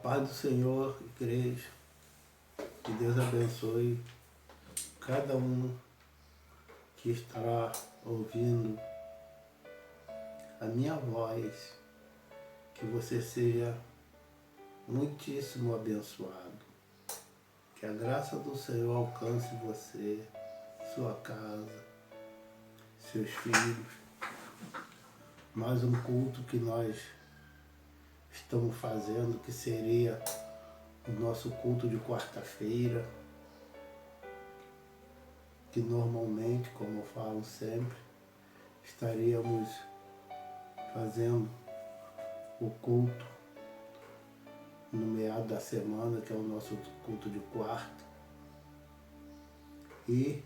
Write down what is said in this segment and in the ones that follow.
paz do Senhor, igreja. Que Deus abençoe cada um que estará ouvindo a minha voz. Que você seja muitíssimo abençoado. Que a graça do Senhor alcance você, sua casa, seus filhos. Mais um culto que nós estamos fazendo, que seria o nosso culto de quarta-feira, que normalmente, como eu falo sempre, estaríamos fazendo o culto no meado da semana, que é o nosso culto de quarta. E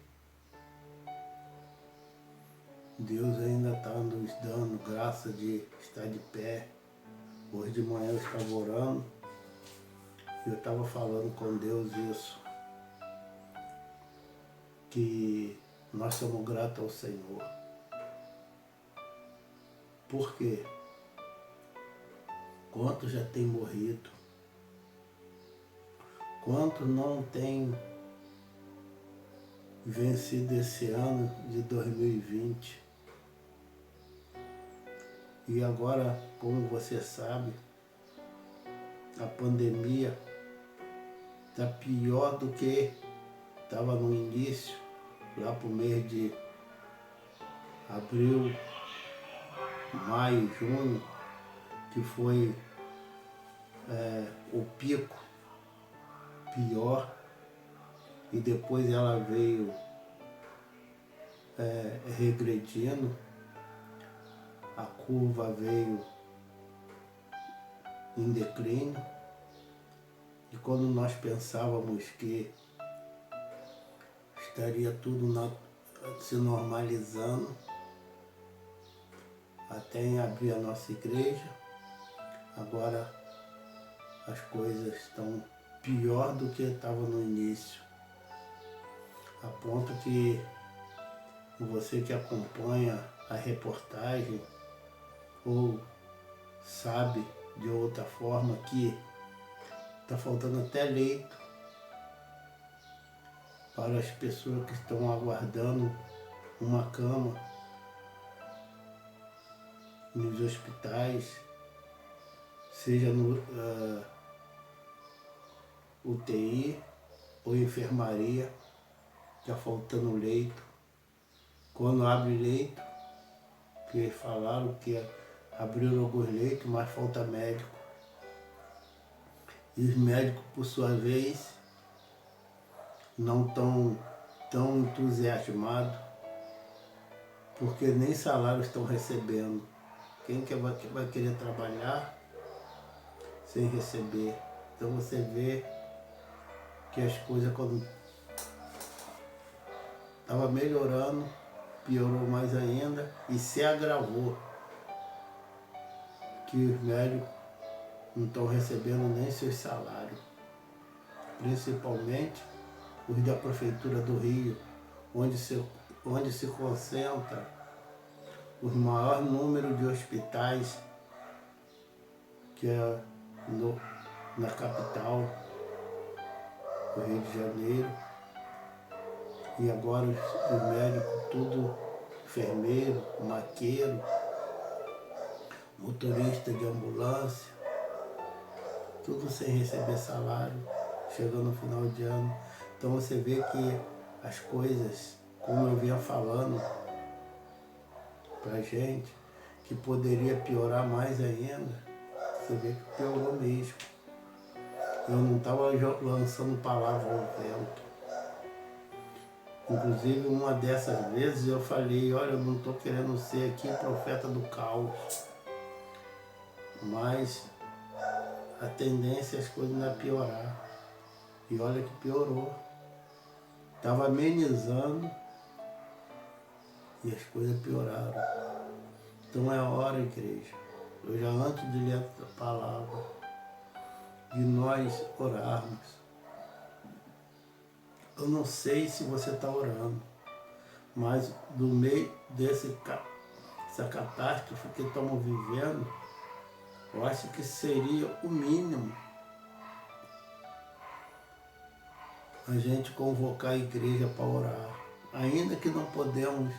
Deus ainda está nos dando graça de estar de pé. Hoje de manhã eu estava orando e eu estava falando com Deus isso, que nós somos gratos ao Senhor. Por quê? Quantos já tem morrido? Quantos não tem vencido esse ano de 2020? E agora, como você sabe, a pandemia está pior do que estava no início, lá para o mês de abril, maio, junho, que foi o pico pior, e depois ela veio regredindo, a curva veio em declínio, e quando nós pensávamos que estaria tudo se normalizando, até em abrir a nossa igreja, agora as coisas estão pior do que estava no início, a ponto que você que acompanha a reportagem ou sabe de outra forma que está faltando até leito para as pessoas que estão aguardando uma cama nos hospitais, seja no UTI ou enfermaria, está faltando leito. Quando abre leito, que falaram que abriram alguns leitos, mas falta médico. E os médicos, por sua vez, não estão tão entusiasmados, porque nem salário estão recebendo. Quem que vai querer trabalhar sem receber? Então você vê que as coisas, quando estava melhorando, piorou mais ainda e se agravou, que os médicos não estão recebendo nem seus salários, principalmente os da Prefeitura do Rio, onde se concentra o maior número de hospitais, que é na capital do Rio de Janeiro. E agora os médicos, tudo enfermeiro, maqueiro, motorista de ambulância, tudo sem receber salário, chegando no final de ano. Então você vê que as coisas, como eu vinha falando pra gente, que poderia piorar mais ainda, você vê que piorou mesmo. Eu não estava lançando palavra ao vento. Inclusive, uma dessas vezes eu falei, olha, eu não estou querendo ser aqui profeta do caos, mas a tendência é as coisas ainda piorar. E olha que piorou. Estava amenizando e as coisas pioraram. Então é hora, igreja, eu já antes de ler a palavra, de nós orarmos. Eu não sei se você está orando, mas do meio dessa catástrofe que estamos vivendo, eu acho que seria o mínimo a gente convocar a igreja para orar. Ainda que não podemos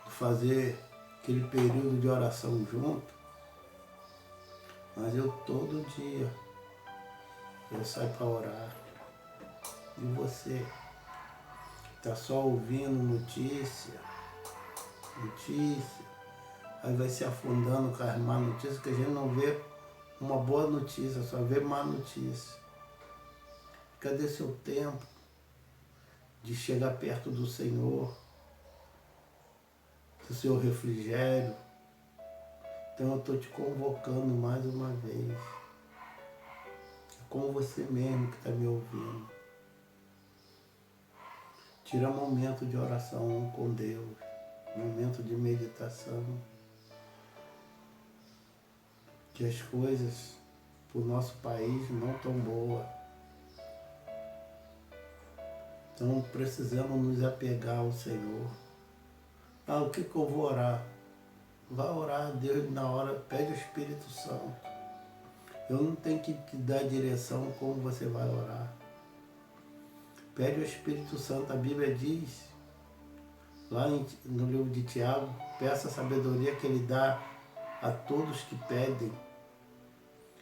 fazer aquele período de oração junto, mas eu todo dia eu saio para orar. E você está só ouvindo notícia, aí vai se afundando com as más notícias, que a gente não vê uma boa notícia, só vê má notícia. Cadê seu tempo de chegar perto do Senhor, do seu refrigério? Então eu estou te convocando mais uma vez. É com você mesmo que está me ouvindo. Tira um momento de oração com Deus, um momento de meditação. Que as coisas para o nosso país não estão boas. Então precisamos nos apegar ao Senhor. O que eu vou orar? Vai orar a Deus na hora, pede o Espírito Santo. Eu não tenho que te dar direção como você vai orar. Pede o Espírito Santo, a Bíblia diz, lá no livro de Tiago, peça a sabedoria que Ele dá a todos que pedem.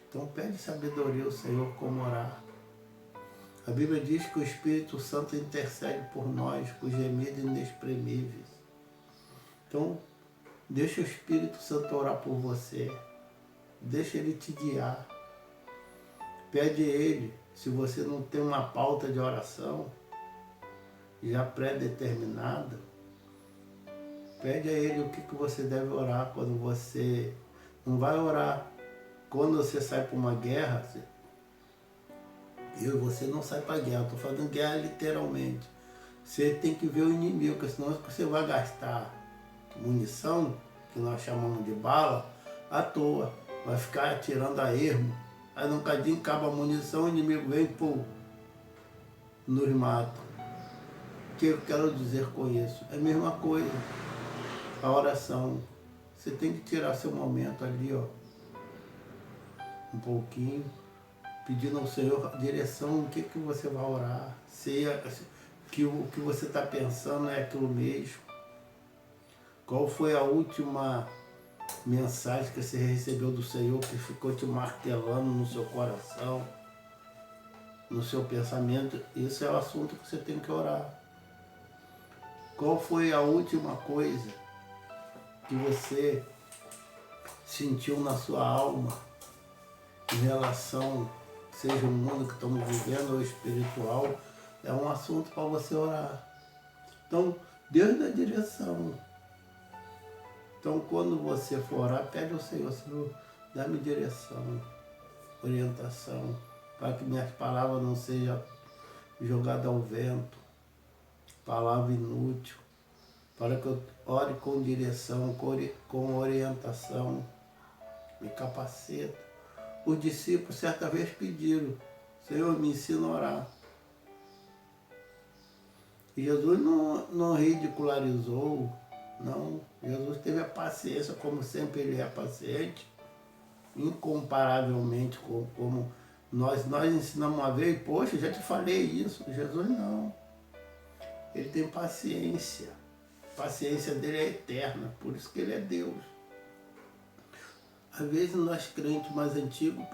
Então pede sabedoria ao Senhor como orar. A Bíblia diz que o Espírito Santo intercede por nós com gemidos inexprimíveis. Então, deixa o Espírito Santo orar por você. Deixa Ele te guiar. Pede a Ele, se você não tem uma pauta de oração já pré-determinada, pede a Ele o que você deve orar quando você não vai orar. Quando você sai para uma guerra, você não sai para a guerra, estou falando guerra literalmente. Você tem que ver o inimigo, porque senão você vai gastar munição, que nós chamamos de bala, à toa. Vai ficar atirando a ermo. Aí num cadinho acaba a munição, o inimigo vem e nos mata. O que eu quero dizer com isso? É a mesma coisa. A oração. Você tem que tirar seu momento ali, um pouquinho, pedindo ao Senhor a direção, o que você vai orar, se o que você está pensando é aquilo mesmo. Qual foi a última mensagem que você recebeu do Senhor que ficou te martelando no seu coração, no seu pensamento? Esse é o assunto que você tem que orar. Qual foi a última coisa que você sentiu na sua alma em relação, seja o mundo que estamos vivendo ou espiritual? É um assunto para você orar. Então, Deus dá direção. Então, quando você for orar, pede ao Senhor, Senhor, dá-me direção, orientação, para que minhas palavras não sejam jogadas ao vento, palavra inútil, para que eu ore com direção, com orientação, me capacita. Os discípulos certa vez pediram, Senhor, me ensina a orar. E Jesus não ridicularizou, não. Jesus teve a paciência, como sempre Ele é paciente, incomparavelmente como nós ensinamos uma vez, poxa, já te falei isso. Jesus não. Ele tem paciência. A paciência dele é eterna, por isso que Ele é Deus. Às vezes nós crentes mais antigos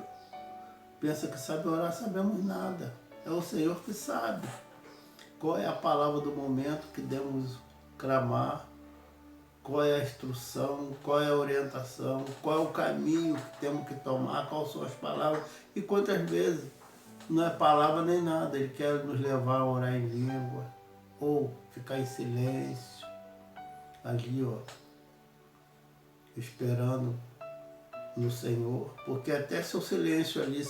pensam que sabe orar, sabemos nada. É o Senhor que sabe qual é a palavra do momento que devemos clamar, qual é a instrução, qual é a orientação, qual é o caminho que temos que tomar, quais são as palavras. E quantas vezes não é palavra nem nada, Ele quer nos levar a orar em língua, ou ficar em silêncio, ali, esperando no Senhor, porque até seu silêncio ali,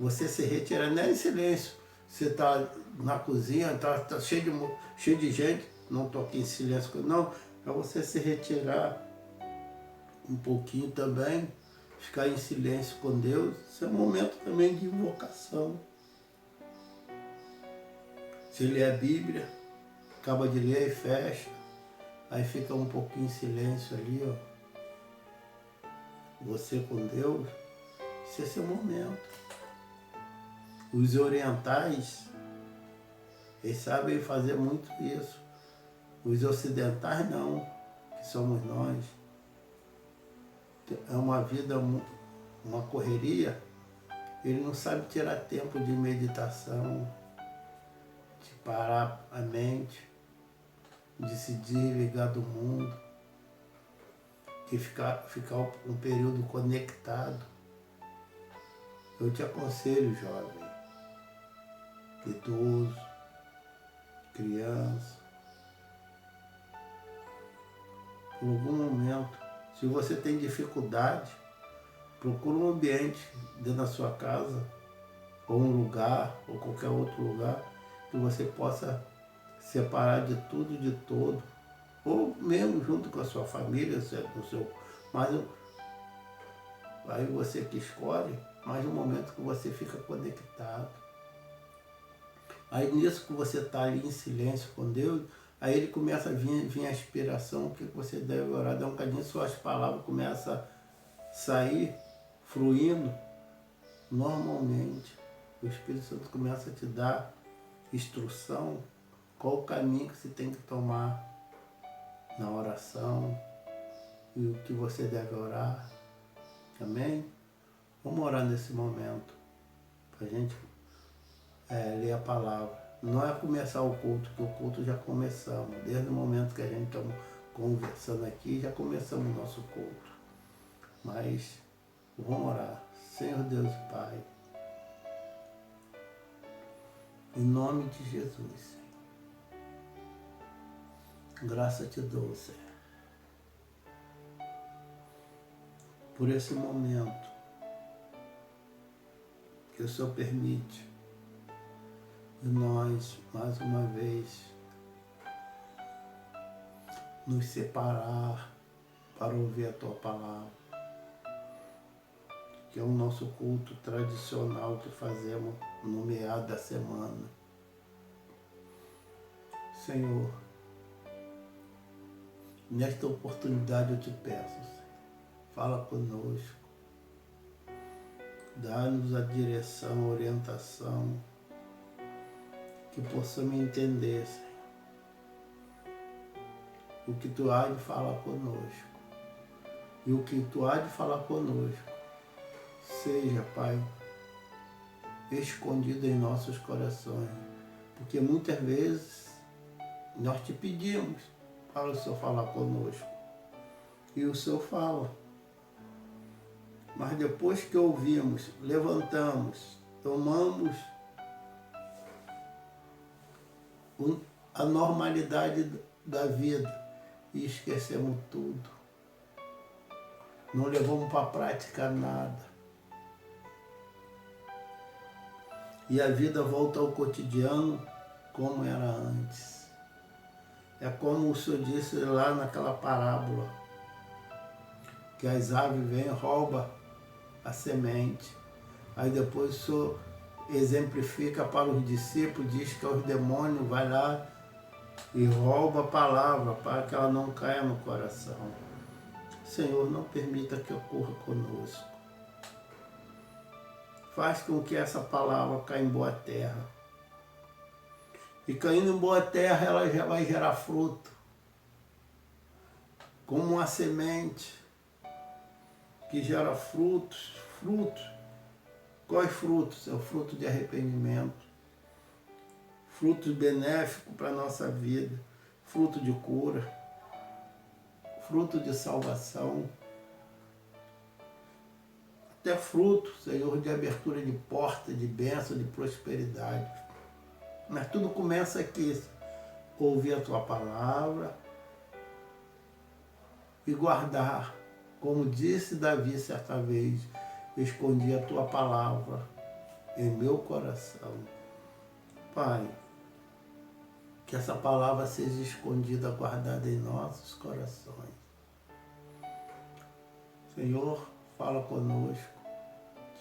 você se retirar, não é em silêncio, você está na cozinha, tá cheio de gente, não estou aqui em silêncio, não, para você se retirar um pouquinho também, ficar em silêncio com Deus, isso é um momento também de invocação. Se lê a Bíblia, acaba de ler e fecha, aí fica um pouquinho em silêncio ali, você com Deus, esse é seu momento. Os orientais, Eles sabem fazer muito isso. Os ocidentais não, que somos nós. É uma vida, uma correria. Ele não sabe tirar tempo de meditação, de parar a mente, de se desligar do mundo, de ficar um período conectado. Eu te aconselho, jovem, idoso, criança, por algum momento, se você tem dificuldade, procura um ambiente dentro da sua casa, ou um lugar, ou qualquer outro lugar, que você possa separar de tudo e de todo, ou mesmo junto com a sua família, mas aí você que escolhe, mas um momento que você fica conectado. Aí nisso que você está ali em silêncio com Deus, aí ele começa a vir a inspiração, o que você deve orar, dá um bocadinho, suas palavras começam a sair, fluindo normalmente. O Espírito Santo começa a te dar instrução, qual o caminho que você tem que tomar na oração e o que você deve orar. Amém? Vamos orar nesse momento, para a gente ler a palavra. Não é começar o culto, que o culto já começamos. Desde o momento que a gente está conversando aqui, já começamos o nosso culto. Mas vamos orar. Senhor Deus e Pai, em nome de Jesus, graça te dou, Senhor, por esse momento que o Senhor permite de nós, mais uma vez, nos separar para ouvir a Tua palavra, que é o nosso culto tradicional que fazemos no meado da semana. Senhor, nesta oportunidade eu te peço, Senhor, fala conosco, dá-nos a direção, a orientação, que possamos entender, Senhor, o que Tu há de falar conosco. E o que Tu há de falar conosco seja, Pai, escondido em nossos corações. Porque muitas vezes nós te pedimos para o Senhor falar conosco. E o Senhor fala. Mas depois que ouvimos, levantamos, tomamos a normalidade da vida e esquecemos tudo. Não levamos para a prática nada. E a vida volta ao cotidiano como era antes. É como o Senhor disse lá naquela parábola, que as aves vêm e roubam a semente. Aí depois o Senhor exemplifica para os discípulos, diz que os demônios vai lá e rouba a palavra para que ela não caia no coração. Senhor, não permita que ocorra conosco. Faz com que essa palavra caia em boa terra. E caindo em boa terra, ela já vai gerar fruto. Como uma semente que gera frutos. Quais frutos? É o fruto de arrependimento. Frutos benéficos para a nossa vida. Fruto de cura. Fruto de salvação. Até fruto, Senhor, de abertura de porta, de bênção, de prosperidade. Mas tudo começa aqui. Ouvir a Tua palavra e guardar. Como disse Davi certa vez, escondi a Tua palavra em meu coração. Pai, que essa palavra seja escondida, guardada em nossos corações. Senhor, fala conosco,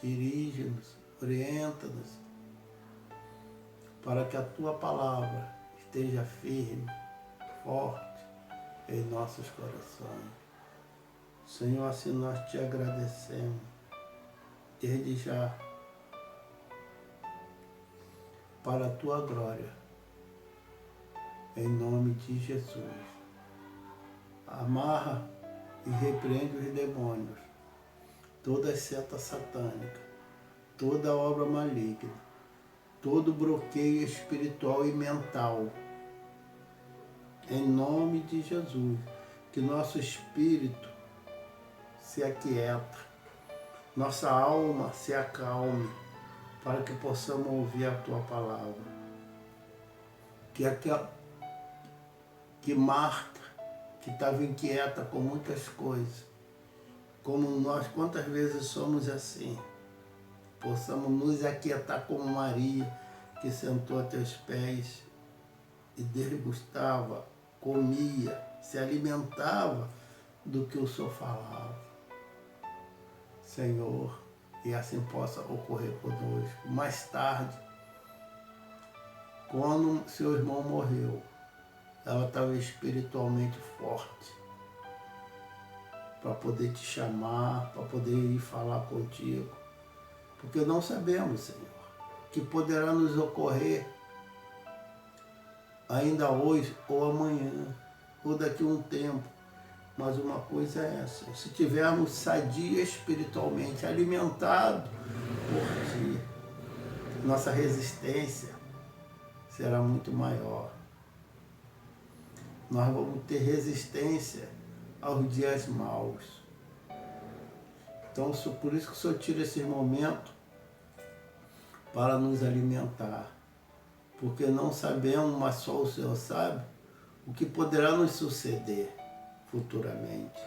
dirige-nos, orienta-nos, para que a Tua palavra esteja firme, forte em nossos corações. Senhor, assim nós te agradecemos, desde já, para a Tua glória, em nome de Jesus. Amarra e repreende os demônios, toda seta satânica, toda obra maligna, todo bloqueio espiritual e mental. Em nome de Jesus, que nosso espírito se aquieta, nossa alma se acalme, para que possamos ouvir a Tua palavra. Que aquela que Marta, que estava inquieta com muitas coisas, como nós, quantas vezes somos assim, possamos nos aquietar como Maria, que sentou a Teus pés e degustava, comia, se alimentava do que o Senhor falava. Senhor, e assim possa ocorrer conosco. Mais tarde, quando seu irmão morreu, ela estava espiritualmente forte para poder te chamar, para poder ir falar contigo. Porque não sabemos, Senhor, que poderá nos ocorrer ainda hoje ou amanhã, ou daqui a um tempo. Mas uma coisa é essa: se tivermos sadia espiritualmente, alimentado por Ti, nossa resistência será muito maior. Nós vamos ter resistência aos dias maus. Então, por isso que o Senhor tira esse momento para nos alimentar. Porque não sabemos, mas só o Senhor sabe, o que poderá nos suceder futuramente.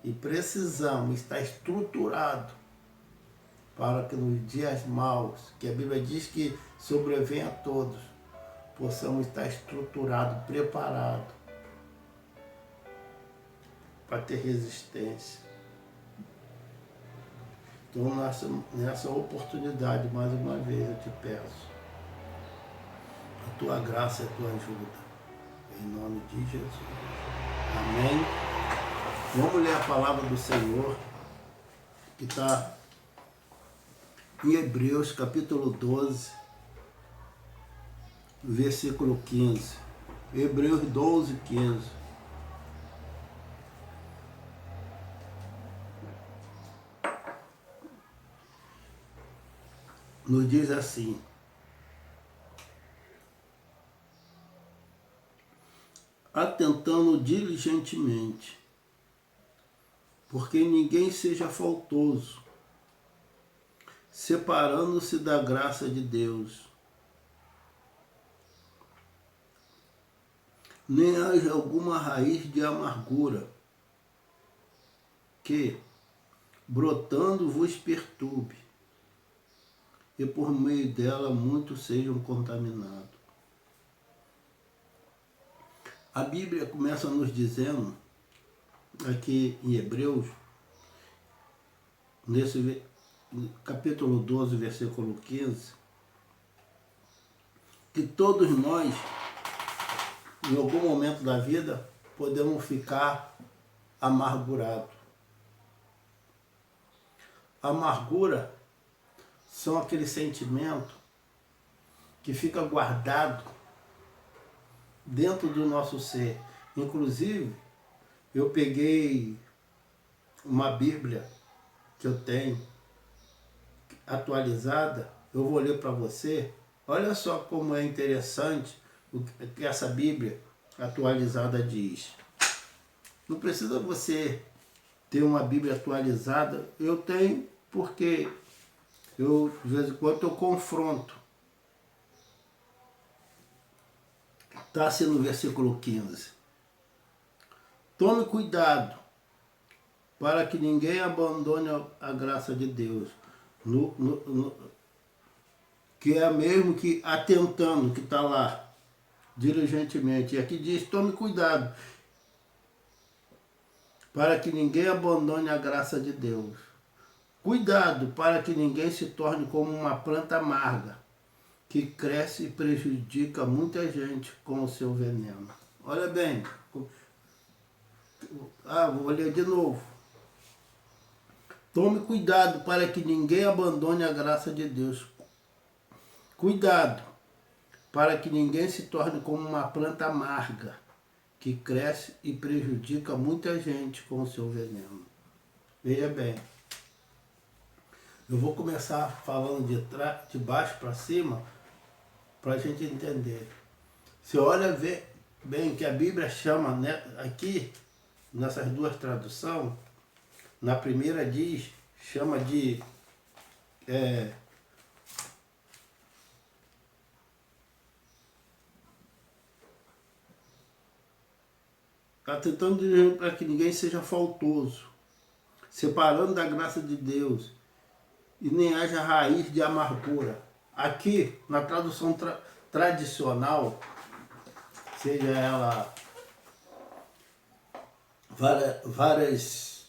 E precisamos estar estruturado para que nos dias maus, que a Bíblia diz que sobrevém a todos, possamos estar estruturados, preparados para ter resistência. Então, nessa oportunidade, mais uma vez, eu te peço a Tua graça e a Tua ajuda. Em nome de Jesus. Amém. Vamos ler a palavra do Senhor, que está em Hebreus, capítulo 12, versículo 15. Hebreus 12, 15. Nos diz assim: atentando diligentemente, porque ninguém seja faltoso, separando-se da graça de Deus, nem haja alguma raiz de amargura, que, brotando, vos perturbe, e por meio dela muitos sejam contaminados. A Bíblia começa nos dizendo, aqui em Hebreus, nesse capítulo 12, versículo 15, que todos nós, em algum momento da vida, podemos ficar amargurados. Amargura são aqueles sentimentos que fica guardado dentro do nosso ser. Inclusive, eu peguei uma Bíblia que eu tenho atualizada, eu vou ler para você. Olha só como é interessante o que essa Bíblia atualizada diz. Não precisa você ter uma Bíblia atualizada. Eu tenho, porque eu, de vez em quando, eu confronto. Está assim no versículo 15. Tome cuidado para que ninguém abandone a graça de Deus. Que é mesmo que atentando, que está lá, diligentemente. E aqui diz, tome cuidado para que ninguém abandone a graça de Deus. Cuidado para que ninguém se torne como uma planta amarga, que cresce e prejudica muita gente com o seu veneno. Olha bem. Vou ler de novo. Tome cuidado para que ninguém abandone a graça de Deus. Cuidado para que ninguém se torne como uma planta amarga, que cresce e prejudica muita gente com o seu veneno. Veja bem, eu vou começar falando de baixo para cima, para a gente entender. Você olha bem que a Bíblia chama, né, aqui, nessas duas traduções, na primeira diz, chama de está tentando dizer para que ninguém seja faltoso, separando da graça de Deus, e nem haja raiz de amargura. Aqui, na tradução tradicional, seja ela várias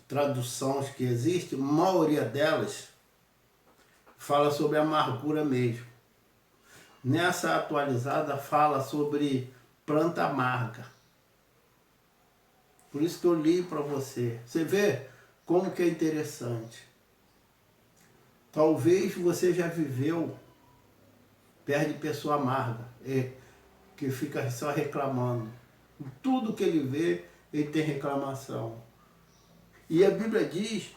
traduções que existem, a maioria delas fala sobre amargura mesmo. Nessa atualizada fala sobre planta amarga. Por isso que eu li para você. Você vê como que é interessante. Talvez você já viveu perto de pessoa amarga, que fica só reclamando. Tudo que ele vê, ele tem reclamação. E a Bíblia diz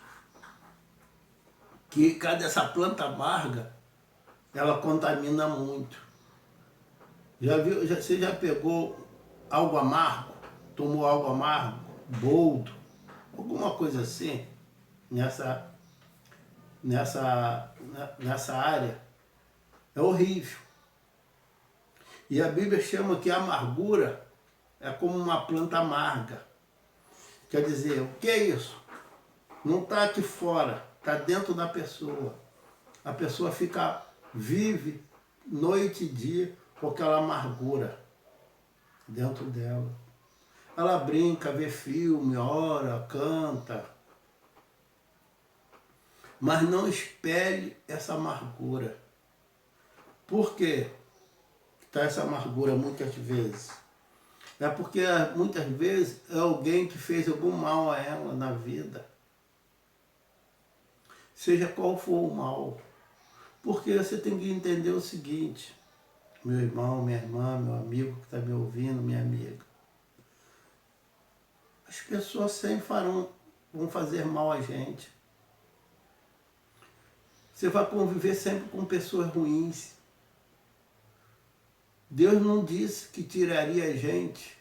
que cada essa planta amarga, ela contamina muito. Você já pegou algo amargo? Tomou algo amargo? Boldo? Alguma coisa assim? Nessa área? É horrível. E a Bíblia chama que a amargura é como uma planta amarga. Quer dizer, o que é isso? Não está aqui fora, está dentro da pessoa. A pessoa vive noite e dia com aquela amargura dentro dela. Ela brinca, vê filme, ora, canta. Mas não espelhe essa amargura. Por quê? Está essa amargura muitas vezes? É porque muitas vezes é alguém que fez algum mal a ela na vida. Seja qual for o mal. Porque você tem que entender o seguinte, meu irmão, minha irmã, meu amigo que está me ouvindo, minha amiga. As pessoas sempre vão fazer mal a gente. Você vai conviver sempre com pessoas ruins. Deus não disse que tiraria a gente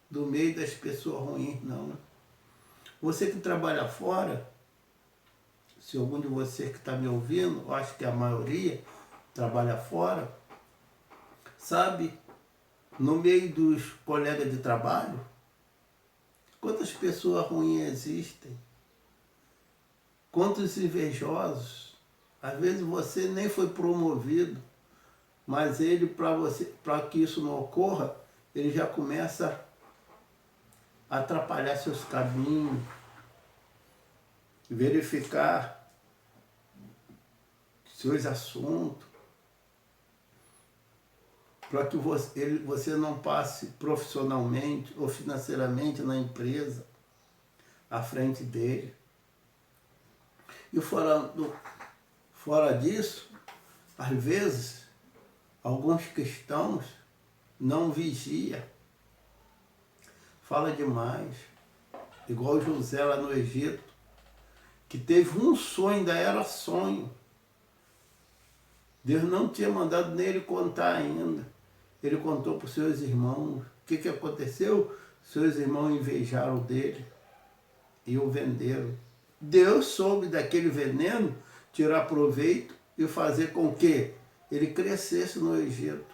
do meio das pessoas ruins, não. Você que trabalha fora, se algum de vocês que está me ouvindo, eu acho que a maioria trabalha fora, sabe, no meio dos colegas de trabalho, quantas pessoas ruins existem, quantos invejosos. Às vezes você nem foi promovido, mas ele, para que isso não ocorra, ele já começa a atrapalhar seus caminhos, verificar seus assuntos, para que você não passe profissionalmente ou financeiramente na empresa à frente dele. E fora disso, às vezes, alguns cristãos não vigiam, fala demais, igual José lá no Egito, que teve um sonho, ainda era sonho. Deus não tinha mandado nele contar ainda. Ele contou para os seus irmãos. O que aconteceu? Seus irmãos invejaram dele e o venderam. Deus soube daquele veneno tirar proveito e fazer com que ele crescesse no Egito.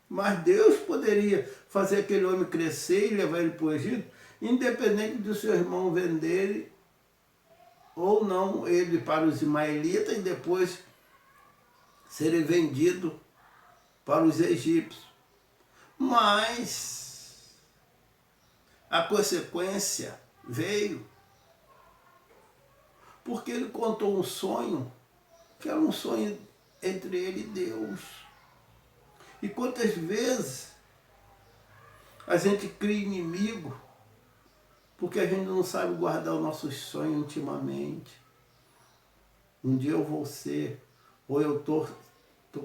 Mas Deus poderia fazer aquele homem crescer e levar ele para o Egito, independente do seu irmão venderem ou não ele para os ismaelitas e depois serem vendidos para os egípcios. Mas a consequência veio porque ele contou um sonho que era um sonho entre ele e Deus. E quantas vezes a gente cria inimigo porque a gente não sabe guardar os nossos sonhos intimamente. Um dia eu vou ser, ou eu estou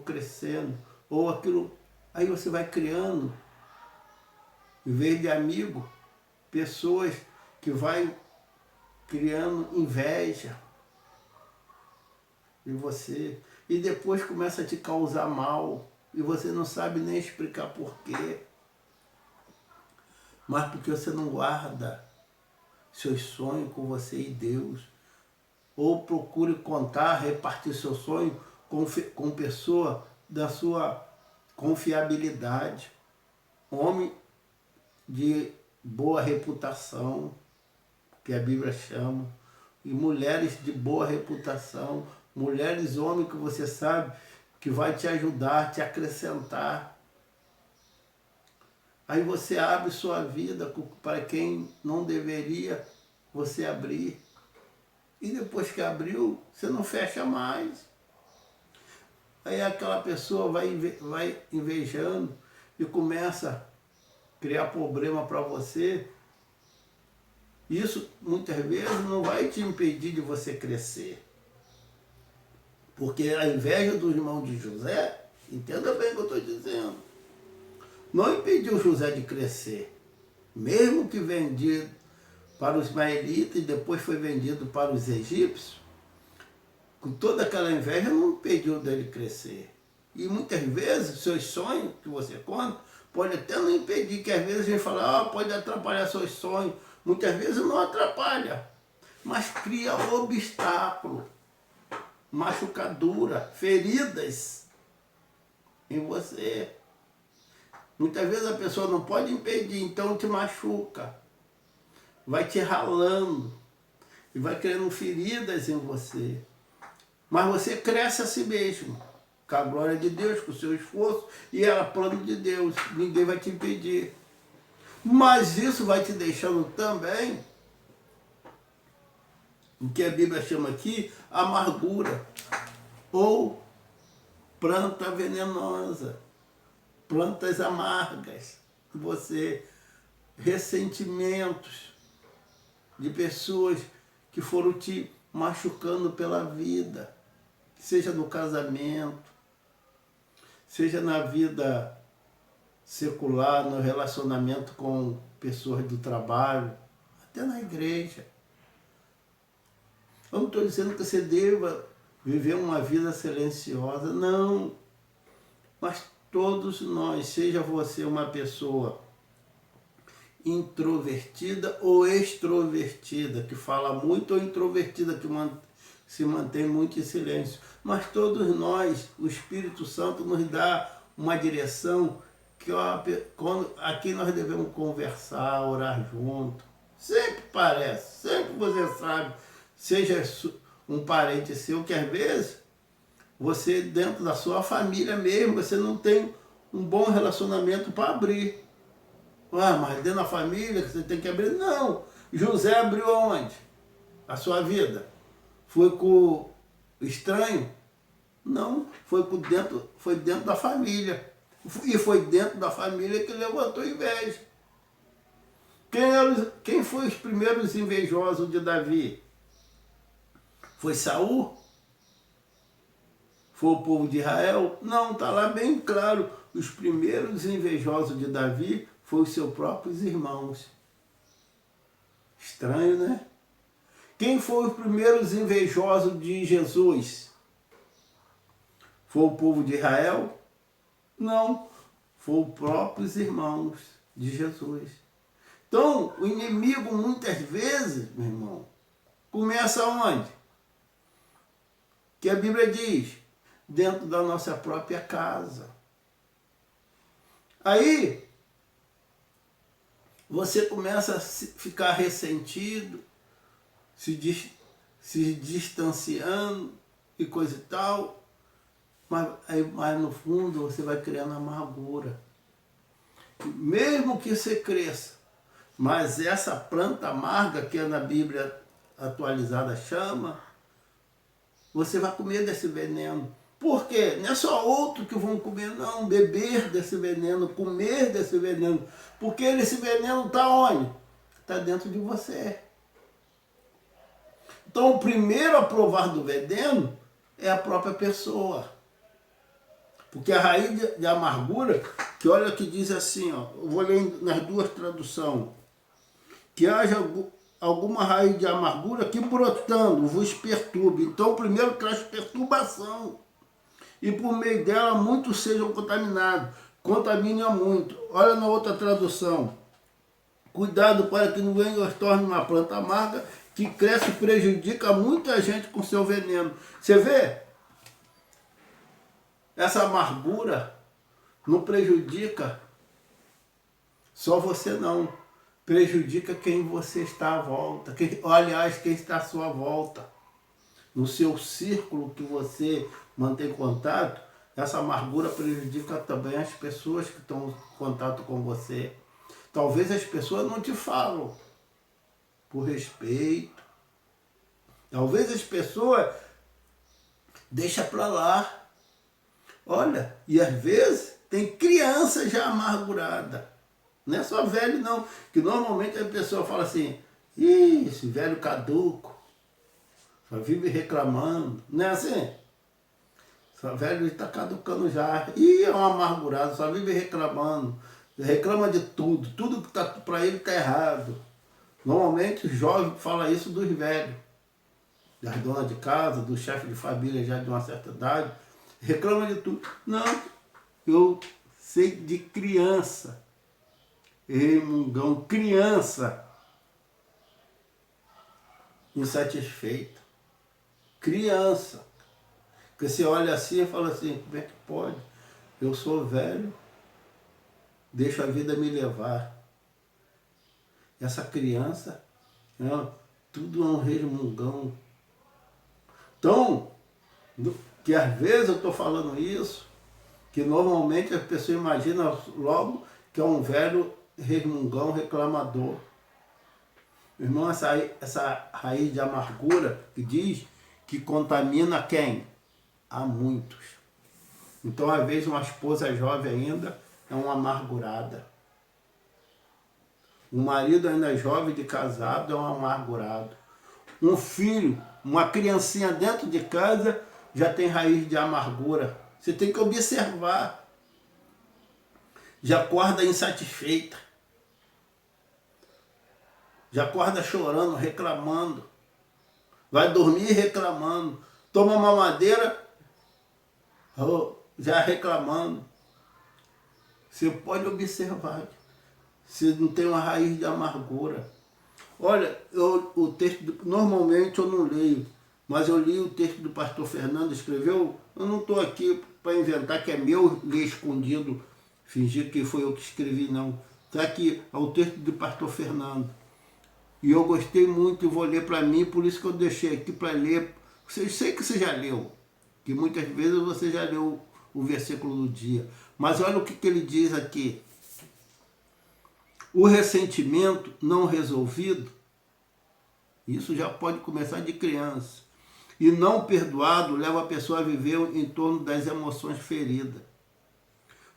crescendo, ou aquilo. Aí você vai criando, em vez de amigo, pessoas que vai criando inveja de você. E depois começa a te causar mal. E você não sabe nem explicar por quê. Mas porque você não guarda seus sonhos com você e Deus. Ou procure contar, repartir seu sonho com pessoa da sua confiabilidade. Homem de boa reputação, que a Bíblia chama. E mulheres de boa reputação. Mulheres, homens que você sabe que vai te ajudar, te acrescentar. Aí você abre sua vida para quem não deveria você abrir. E depois que abriu, você não fecha mais. Aí aquela pessoa vai invejando e começa a criar problema para você. Isso, muitas vezes, não vai te impedir de você crescer. Porque a inveja do irmão de José, entenda bem o que eu estou dizendo, não impediu José de crescer. Mesmo que vendido para os ismaelitas e depois foi vendido para os egípcios, com toda aquela inveja não impediu dele crescer. E muitas vezes, seus sonhos que você conta, pode até não impedir, que às vezes a gente fala, pode atrapalhar seus sonhos. Muitas vezes não atrapalha, mas cria obstáculo, machucadura, feridas em você. Muitas vezes a pessoa não pode impedir, então te machuca, vai te ralando e vai criando feridas em você. Mas você cresce a si mesmo, com a glória de Deus, com o seu esforço, e é plano de Deus, ninguém vai te impedir. Mas isso vai te deixando também, o que a Bíblia chama aqui, amargura, ou planta venenosa, plantas amargas, você, ressentimentos de pessoas que foram te machucando pela vida, seja no casamento, seja na vida secular, no relacionamento com pessoas do trabalho, até na igreja. Eu não estou dizendo que você deva viver uma vida silenciosa, não. Mas todos nós, seja você uma pessoa introvertida ou extrovertida, que fala muito, ou introvertida, que se mantém muito em silêncio. Mas todos nós, o Espírito Santo nos dá uma direção que aqui nós devemos conversar, orar junto. Sempre parece, sempre você sabe, seja um parente seu, que às vezes você, dentro da sua família mesmo, você não tem um bom relacionamento para abrir. Mas dentro da família que você tem que abrir? Não. José abriu aonde? A sua vida? Foi com o estranho? Não, foi dentro da família. E foi dentro da família que levantou inveja. Quem foi os primeiros invejosos de Davi? Foi Saul? Foi o povo de Israel? Não, está lá bem claro. Os primeiros invejosos de Davi foram os seus próprios irmãos. Estranho, né? Quem foi os primeiros invejosos de Jesus? Foi o povo de Israel? Não, foram os próprios irmãos de Jesus. Então, o inimigo, muitas vezes, meu irmão, começa onde? Que a Bíblia diz, dentro da nossa própria casa. Aí, você começa a ficar ressentido, se distanciando e coisa e tal, mas no fundo você vai criando amargura. Mesmo que você cresça, mas essa planta amarga que na Bíblia atualizada chama, você vai comer desse veneno. Por quê? Não é só outro que vão comer, não. Beber desse veneno, comer desse veneno. Porque esse veneno está onde? Está dentro de você. Então, o primeiro a provar do veneno é a própria pessoa. Porque a raiz de amargura, que olha que diz assim, ó, eu vou ler nas duas traduções, que haja alguma raiz de amargura que brotando vos perturbe. Então, primeiro traz perturbação. E por meio dela muitos sejam contaminados. Contamine a muito. Olha na outra tradução. Cuidado para que não venha e torne uma planta amarga que cresce e prejudica muita gente com seu veneno. Você vê? Essa amargura não prejudica só você não. Prejudica quem você está à volta. Aliás, quem está à sua volta. No seu círculo que você mantém contato, essa amargura prejudica também as pessoas que estão em contato com você. Talvez as pessoas não te falam por respeito. Talvez as pessoas deixam para lá. Olha, e às vezes tem criança já amargurada. Não é só velho não, que normalmente a pessoa fala assim, ih, esse velho caduco, só vive reclamando. Não é assim? Só velho está caducando já. Ih, é um amargurado, só vive reclamando. Reclama de tudo. Tudo que tá para ele está errado. Normalmente o jovem fala isso dos velhos. Das donas de casa, do chefe de família já de uma certa idade. Reclama de tudo. Não, eu sei de criança. Remungão, criança insatisfeita. Criança. Porque você olha assim e fala assim, como é que pode? Eu sou velho, deixo a vida me levar. Essa criança, tudo é um resmungão. Então, que às vezes eu estou falando isso, que normalmente as pessoas imaginam logo que é um velho resmungão, reclamador. Irmão, essa raiz de amargura que diz que contamina quem? Há muitos. Então, às vezes, uma esposa jovem ainda é uma amargurada. Um marido ainda jovem de casado é um amargurado. Um filho, uma criancinha dentro de casa já tem raiz de amargura. Você tem que observar. Já acorda insatisfeita. Já acorda chorando, reclamando. Vai dormir reclamando. Toma uma madeira, já reclamando. Você pode observar. Se não tem uma raiz de amargura. Olha, o texto, normalmente eu não leio, mas eu li o texto do pastor Fernando, escreveu. Eu não estou aqui para inventar que é meu, ler escondido, fingir que foi eu que escrevi, não. Está aqui, é o texto do pastor Fernando. E eu gostei muito e vou ler para mim, por isso que eu deixei aqui para ler. Sei que você já leu, que muitas vezes você já leu o versículo do dia. Mas olha o que ele diz aqui. O ressentimento não resolvido, isso já pode começar de criança, e não perdoado leva a pessoa a viver em torno das emoções feridas,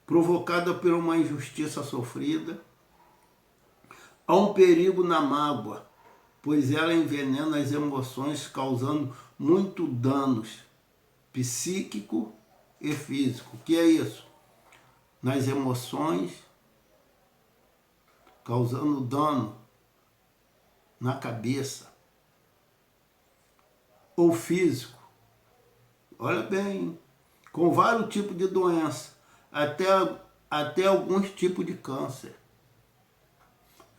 provocada por uma injustiça sofrida. Há um perigo na mágoa, pois ela envenena as emoções, causando muito danos psíquico e físico. O que é isso? Nas emoções, causando dano na cabeça ou físico. Olha bem, com vários tipos de doença, até alguns tipos de câncer.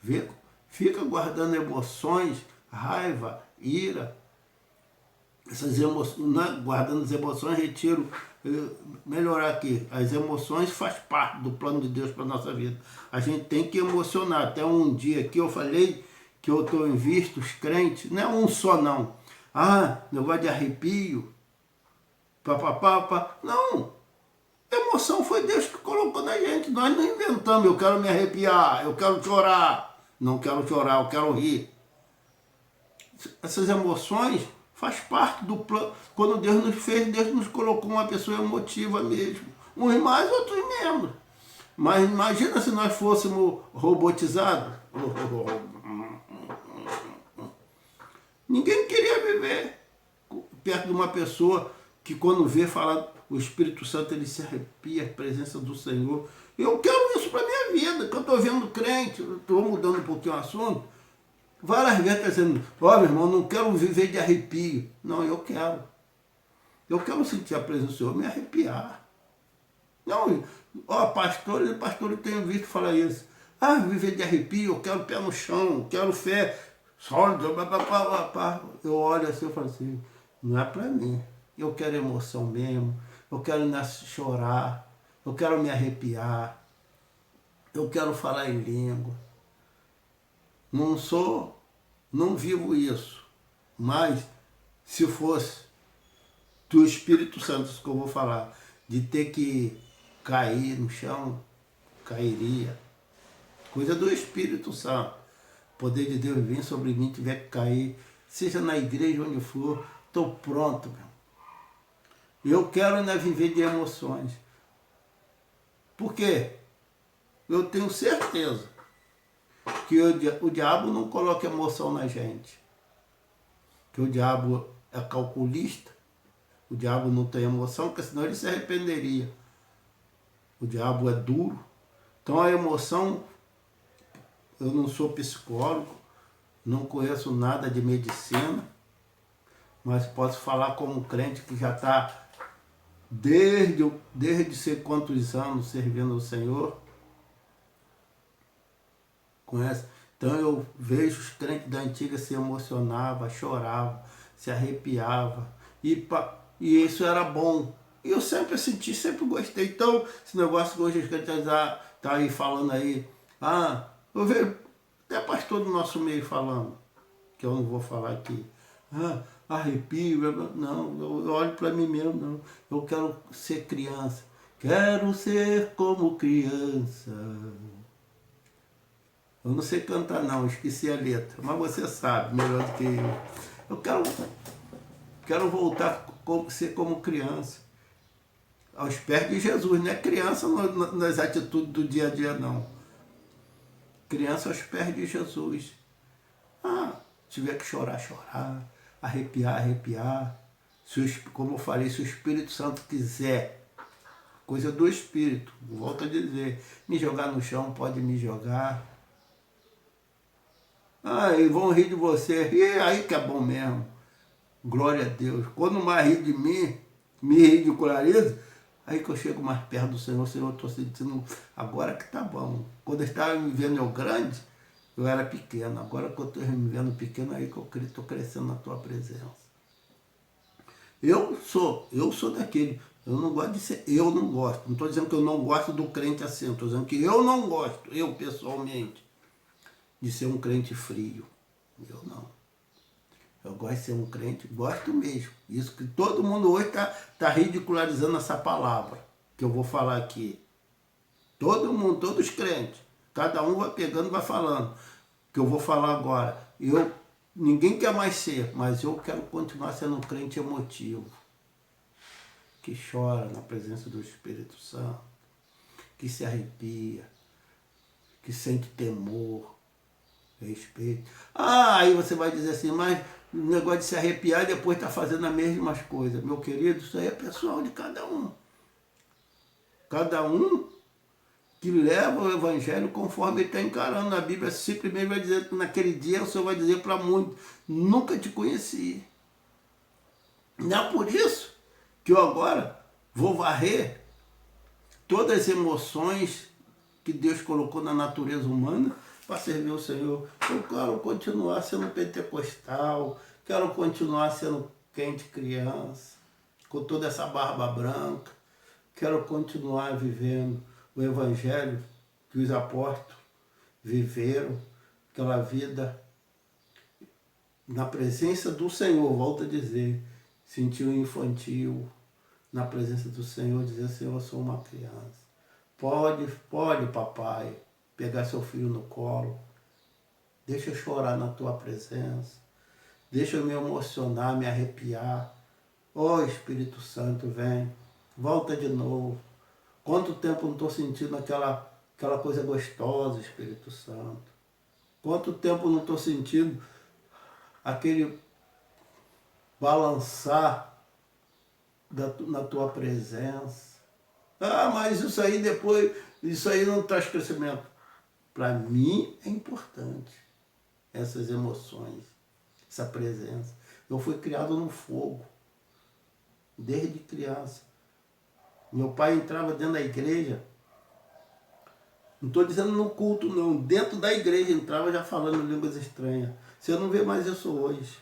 Vê? Fica guardando emoções, raiva, ira. Essas emoções, guardando as emoções, retiro. Melhorar aqui, as emoções faz parte do plano de Deus para a nossa vida. A gente tem que emocionar. Até um dia aqui eu falei que eu estou em vista, os crentes, não é um só não. Negócio de arrepio, papapá. Não, emoção foi Deus que colocou na gente. Nós não inventamos, eu quero me arrepiar, eu quero chorar. Não quero chorar, eu quero rir. Essas emoções faz parte do plano. Quando Deus nos fez, Deus nos colocou uma pessoa emotiva mesmo. Uns mais, outros menos. Mas imagina se nós fôssemos robotizados. Ninguém queria viver perto de uma pessoa que quando vê fala o Espírito Santo ele se arrepia, a presença do Senhor. Eu quero isso para a minha vida, que eu estou vendo crente, estou mudando um pouquinho o assunto. Várias vezes está dizendo, ó meu irmão, não quero viver de arrepio. Não, eu quero. Eu quero sentir a presença do Senhor, me arrepiar. Não, ó, pastor, eu tenho visto falar isso. Ah, viver de arrepio, eu quero pé no chão, eu quero fé sólida, eu olho assim e falo assim, não é para mim. Eu quero emoção mesmo, eu quero chorar, eu quero me arrepiar, eu quero falar em língua. Não vivo isso. Mas, se fosse do Espírito Santo, isso que eu vou falar, de ter que cair no chão, cairia. Coisa do Espírito Santo. O poder de Deus vir sobre mim, tiver que cair, seja na igreja, onde for, estou pronto, meu. Eu quero ainda viver de emoções. Por quê? Eu tenho certeza que o diabo não coloca emoção na gente. Que o diabo é calculista. O diabo não tem emoção, porque senão ele se arrependeria. O diabo é duro. Então a emoção, eu não sou psicólogo, não conheço nada de medicina, mas posso falar como crente que já está desde sei quantos anos servindo ao Senhor. Conhece? Então eu vejo os crentes da antiga se emocionavam, choravam, se arrepiavam. E isso era bom. E eu sempre senti, sempre gostei. Então, esse negócio que hoje os crentes tá aí falando aí. Eu vejo até pastor do nosso meio falando, que eu não vou falar aqui. Arrepio, não, eu olho para mim mesmo, não. Eu quero ser criança. Quero ser como criança. Eu não sei cantar não, esqueci a letra, mas você sabe melhor do que eu. Eu quero voltar a ser como criança, aos pés de Jesus, não é criança nas atitudes do dia a dia não. Criança aos pés de Jesus. Tiver que chorar, chorar, arrepiar, arrepiar. Como eu falei, se o Espírito Santo quiser, coisa do Espírito, volto a dizer, me jogar no chão, pode me jogar. E vão rir de você. E aí que é bom mesmo. Glória a Deus. Quando mais ri de mim, me ridiculariza, aí que eu chego mais perto do Senhor, eu estou sentindo, agora que tá bom. Quando eu estava me vendo eu grande, eu era pequeno. Agora que eu estou me vendo pequeno, aí que eu estou crescendo na tua presença. Eu sou daquele. Eu não gosto de ser, eu não gosto. Não estou dizendo que eu não gosto do crente assim, estou dizendo que eu não gosto, eu pessoalmente, de ser um crente frio. Eu não. Eu gosto de ser um crente, gosto mesmo. Isso que todo mundo hoje tá ridicularizando essa palavra que eu vou falar aqui. Todo mundo, todos os crentes. Cada um vai pegando e vai falando. Que eu vou falar agora. Ninguém quer mais ser, mas eu quero continuar sendo um crente emotivo. Que chora na presença do Espírito Santo. Que se arrepia. Que sente temor. Respeito. Aí você vai dizer assim, mas o negócio de se arrepiar e depois está fazendo as mesmas coisas. Meu querido, isso aí é pessoal de cada um. Cada um que leva o Evangelho conforme ele está encarando. A Bíblia simplesmente vai dizer que naquele dia o Senhor vai dizer para muitos, nunca te conheci. Não é por isso que eu agora vou varrer todas as emoções que Deus colocou na natureza humana para servir o Senhor. Eu quero continuar sendo pentecostal, quero continuar sendo crente criança, com toda essa barba branca, quero continuar vivendo o Evangelho que os apóstolos viveram, aquela vida na presença do Senhor, volto a dizer, sentiu infantil, na presença do Senhor, dizer, Senhor, eu sou uma criança. Pode, papai, pegar seu filho no colo, deixa eu chorar na tua presença, deixa eu me emocionar, me arrepiar. Espírito Santo, vem, volta de novo. Quanto tempo não estou sentindo aquela coisa gostosa, Espírito Santo? Quanto tempo não estou sentindo aquele balançar na tua presença. Ah, mas isso aí depois, isso aí não traz crescimento. Para mim é importante essas emoções, essa presença. Eu fui criado no fogo, desde criança. Meu pai entrava dentro da igreja, não estou dizendo no culto não, dentro da igreja entrava já falando línguas estranhas. Você não vê mais isso hoje.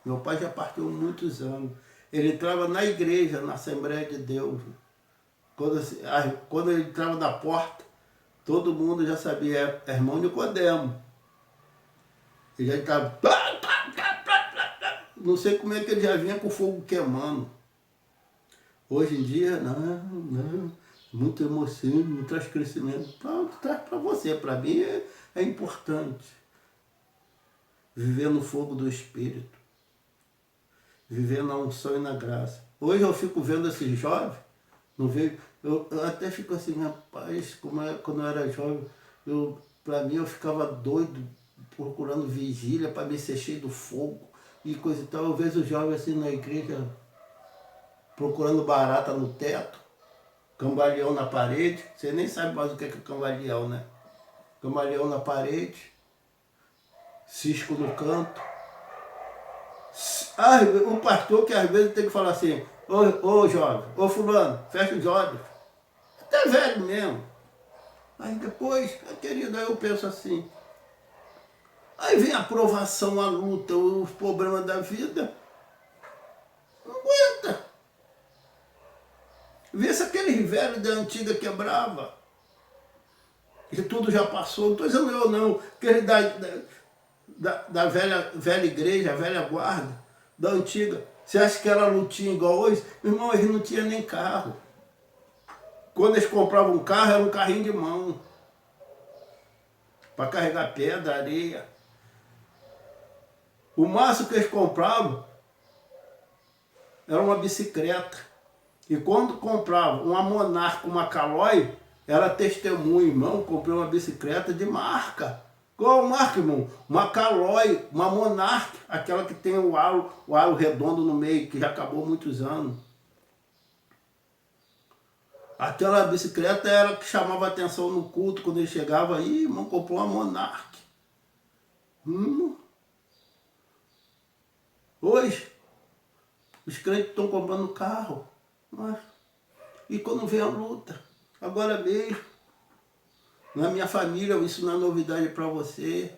Meu pai já partiu há muitos anos. Ele entrava na igreja, na Assembleia de Deus. Quando ele entrava na porta, todo mundo já sabia, é irmão Nicodemo. Ele já entrava. Não sei como é que ele já vinha com o fogo queimando. Hoje em dia, não, muita emoção, não traz crescimento. Traz para você, para mim é importante. Viver no fogo do Espírito. Viver na unção e na graça. Hoje eu fico vendo esses jovens, não vejo, eu até fico assim, rapaz, quando eu era jovem, para mim eu ficava doido, procurando vigília para me ser cheio do fogo e coisa e tal. Eu vejo os jovens assim na igreja, procurando barata no teto, cambaleão na parede. Você nem sabe mais o que é cambaleão, né? Cambaleão na parede, cisco no canto. O pastor que às vezes tem que falar assim, ô jovem, ô fulano, fecha os olhos. Até velho mesmo. Aí depois, querido, aí eu penso assim. Aí vem a provação, a luta, os problemas da vida. Não aguenta. Vê se aquele velho da antiga quebrava. Que tudo já passou. Não estou dizendo eu não. Aquele da velha igreja, a velha guarda, da antiga. Você acha que era lutinha igual hoje? Meu irmão, eles não tinham nem carro. Quando eles compravam um carro, era um carrinho de mão. Para carregar pedra, areia. O máximo que eles compravam era uma bicicleta. E quando compravam uma Monarch, uma Caloi, era testemunho, irmão, comprei uma bicicleta de marca. Qual marca, irmão? Uma Caloi, uma Monarch, aquela que tem o aro redondo no meio, que já acabou há muitos anos. Aquela bicicleta era que chamava atenção no culto, quando ele chegava aí, irmão, comprou uma Monarch. Hoje, os crentes estão comprando carro. E quando vem a luta, agora mesmo, na minha família, isso não é novidade para você,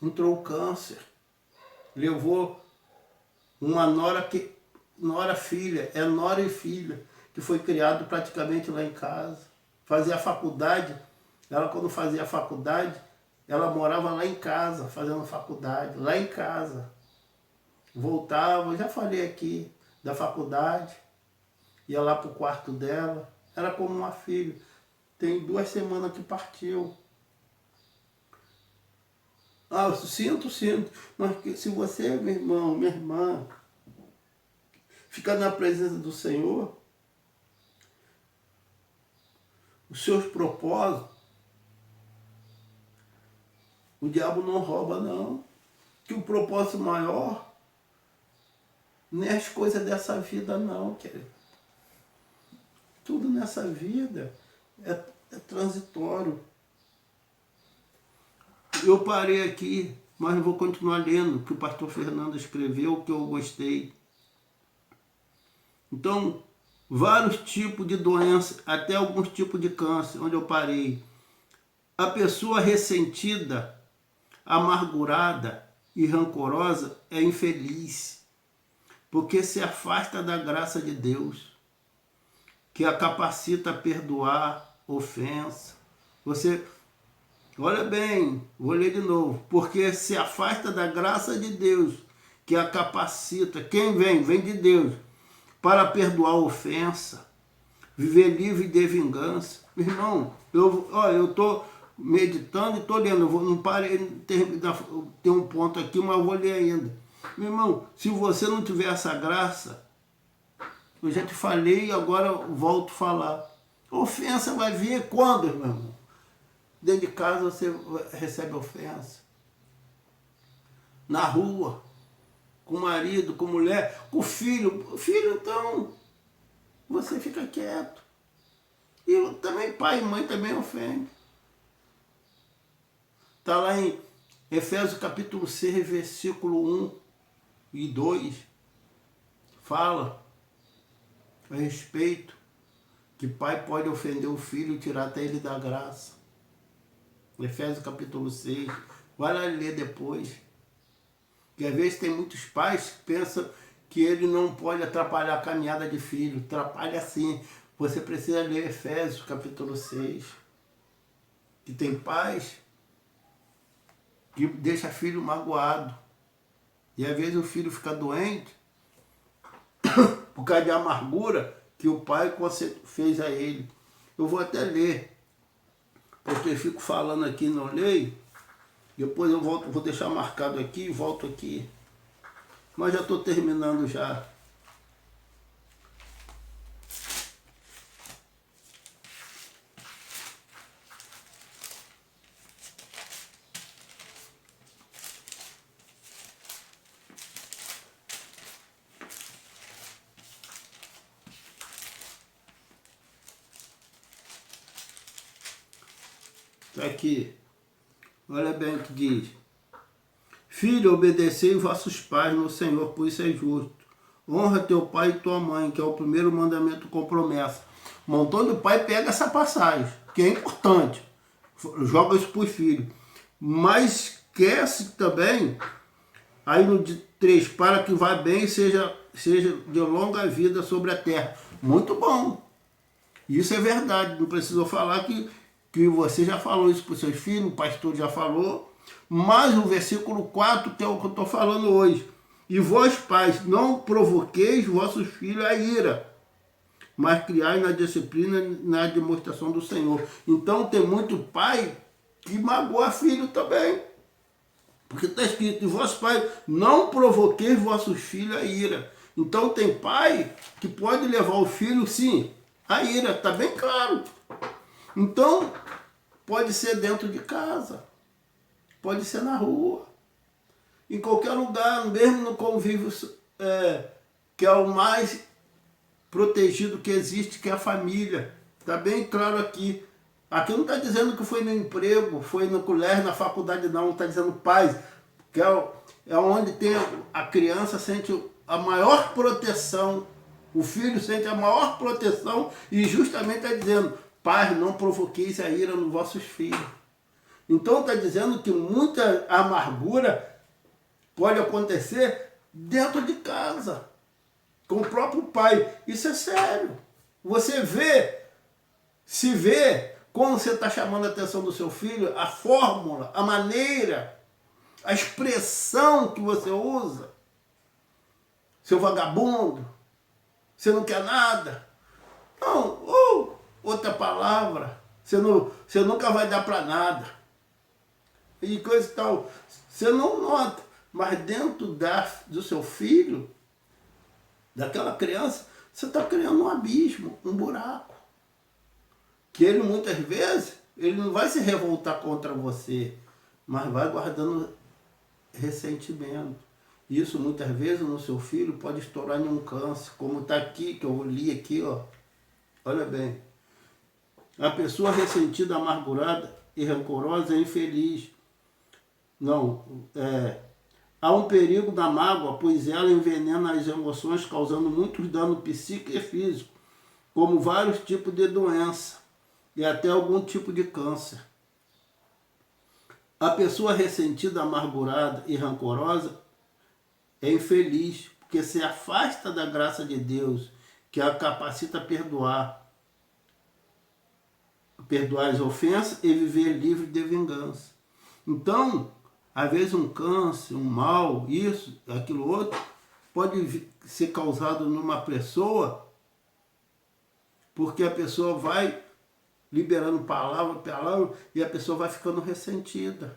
entrou o câncer, levou uma nora filha, é nora e filha, que foi criado praticamente lá em casa, fazia faculdade, ela quando fazia faculdade, ela morava lá em casa, fazendo faculdade, lá em casa, voltava, já falei aqui, da faculdade, ia lá para o quarto dela, era como uma filha. Tem 2 semanas que partiu. Eu sinto. Mas se você, meu irmão, minha irmã, ficar na presença do Senhor, os seus propósitos, o diabo não rouba, não. Que o propósito maior não é as coisas dessa vida, não, querido. Tudo nessa vida é transitório. Eu parei aqui, mas eu vou continuar lendo o que o pastor Fernando escreveu, que eu gostei. Então, vários tipos de doenças, até alguns tipos de câncer, onde eu parei. A pessoa ressentida, amargurada e rancorosa é infeliz, porque se afasta da graça de Deus, que a capacita a perdoar ofensa. Você, olha bem, vou ler de novo. Porque se afasta da graça de Deus, que a capacita. Quem vem? Vem de Deus. Para perdoar ofensa, viver livre de vingança. Meu irmão, eu estou meditando e estou lendo. Eu não parei, tem um ponto aqui, mas eu vou ler ainda. Meu irmão, se você não tiver essa graça, eu já te falei e agora eu volto a falar. Ofensa vai vir quando, meu irmão? Dentro de casa você recebe ofensa. Na rua, com o marido, com a mulher, com o filho. O filho, então, fica quieto. E também pai e mãe também ofendem. Está lá em Efésios capítulo 6, versículo 1 e 2. Fala a respeito que pai pode ofender o filho e tirar até ele da graça. Efésios capítulo 6. Vai lá ler depois. Porque às vezes tem muitos pais que pensam que ele não pode atrapalhar a caminhada de filho. Atrapalha sim. Você precisa ler Efésios capítulo 6. Que tem pais que deixa filho magoado. E às vezes o filho fica doente por causa de amargura que o pai fez a ele. Eu vou até ler, porque eu fico falando aqui e não leio. Depois eu volto, vou deixar marcado aqui e volto aqui. Mas já estou terminando já. Está aqui. Olha bem o que diz. Filho, obedecei vossos pais no Senhor, pois isso é justo. Honra teu pai e tua mãe, que é o primeiro mandamento com promessa. Um montão de pai pega essa passagem, que é importante. Joga isso para os filhos. Mas esquece também, aí no 3, para que vá bem e seja de longa vida sobre a terra. Muito bom. Isso é verdade. Não precisou falar que você já falou isso para os seus filhos, o pastor já falou. Mas o versículo 4, que é o que eu estou falando hoje. E vós, pais, não provoqueis vossos filhos a ira, mas criai na disciplina, na demonstração do Senhor. Então tem muito pai que magoa filho também. Porque está escrito, e vós, pais, não provoqueis vossos filhos a ira. Então tem pai que pode levar o filho, sim, a ira, está bem claro. Então, pode ser dentro de casa, pode ser na rua, em qualquer lugar, mesmo no convívio, que é o mais protegido que existe, que é a família. Está bem claro aqui. Aqui não está dizendo que foi no emprego, foi no colégio, na faculdade, não. Está dizendo pais, que é onde tem a criança sente a maior proteção, o filho sente a maior proteção, e justamente está dizendo, pais, não provoqueis a ira nos vossos filhos. Então está dizendo que muita amargura pode acontecer dentro de casa, com o próprio pai. Isso é sério. Você se vê, quando você está chamando a atenção do seu filho, a fórmula, a maneira, a expressão que você usa. Seu vagabundo, você não quer nada. Não, outra palavra, você nunca vai dar para nada. E coisa e tal. Você não nota, mas dentro do seu filho, daquela criança, você está criando um abismo, um buraco. Que ele muitas vezes, ele não vai se revoltar contra você, mas vai guardando ressentimento. Isso muitas vezes no seu filho pode estourar em um câncer, como está aqui, que eu li aqui, ó. Olha bem. A pessoa ressentida, amargurada e rancorosa é infeliz. Há um perigo da mágoa, pois ela envenena as emoções, causando muitos danos psíquico e físico, como vários tipos de doença e até algum tipo de câncer. A pessoa ressentida, amargurada e rancorosa é infeliz, porque se afasta da graça de Deus, que a capacita a perdoar as ofensas e viver livre de vingança. Então, às vezes um câncer, um mal, isso, aquilo outro, pode ser causado numa pessoa, porque a pessoa vai liberando palavra, e a pessoa vai ficando ressentida,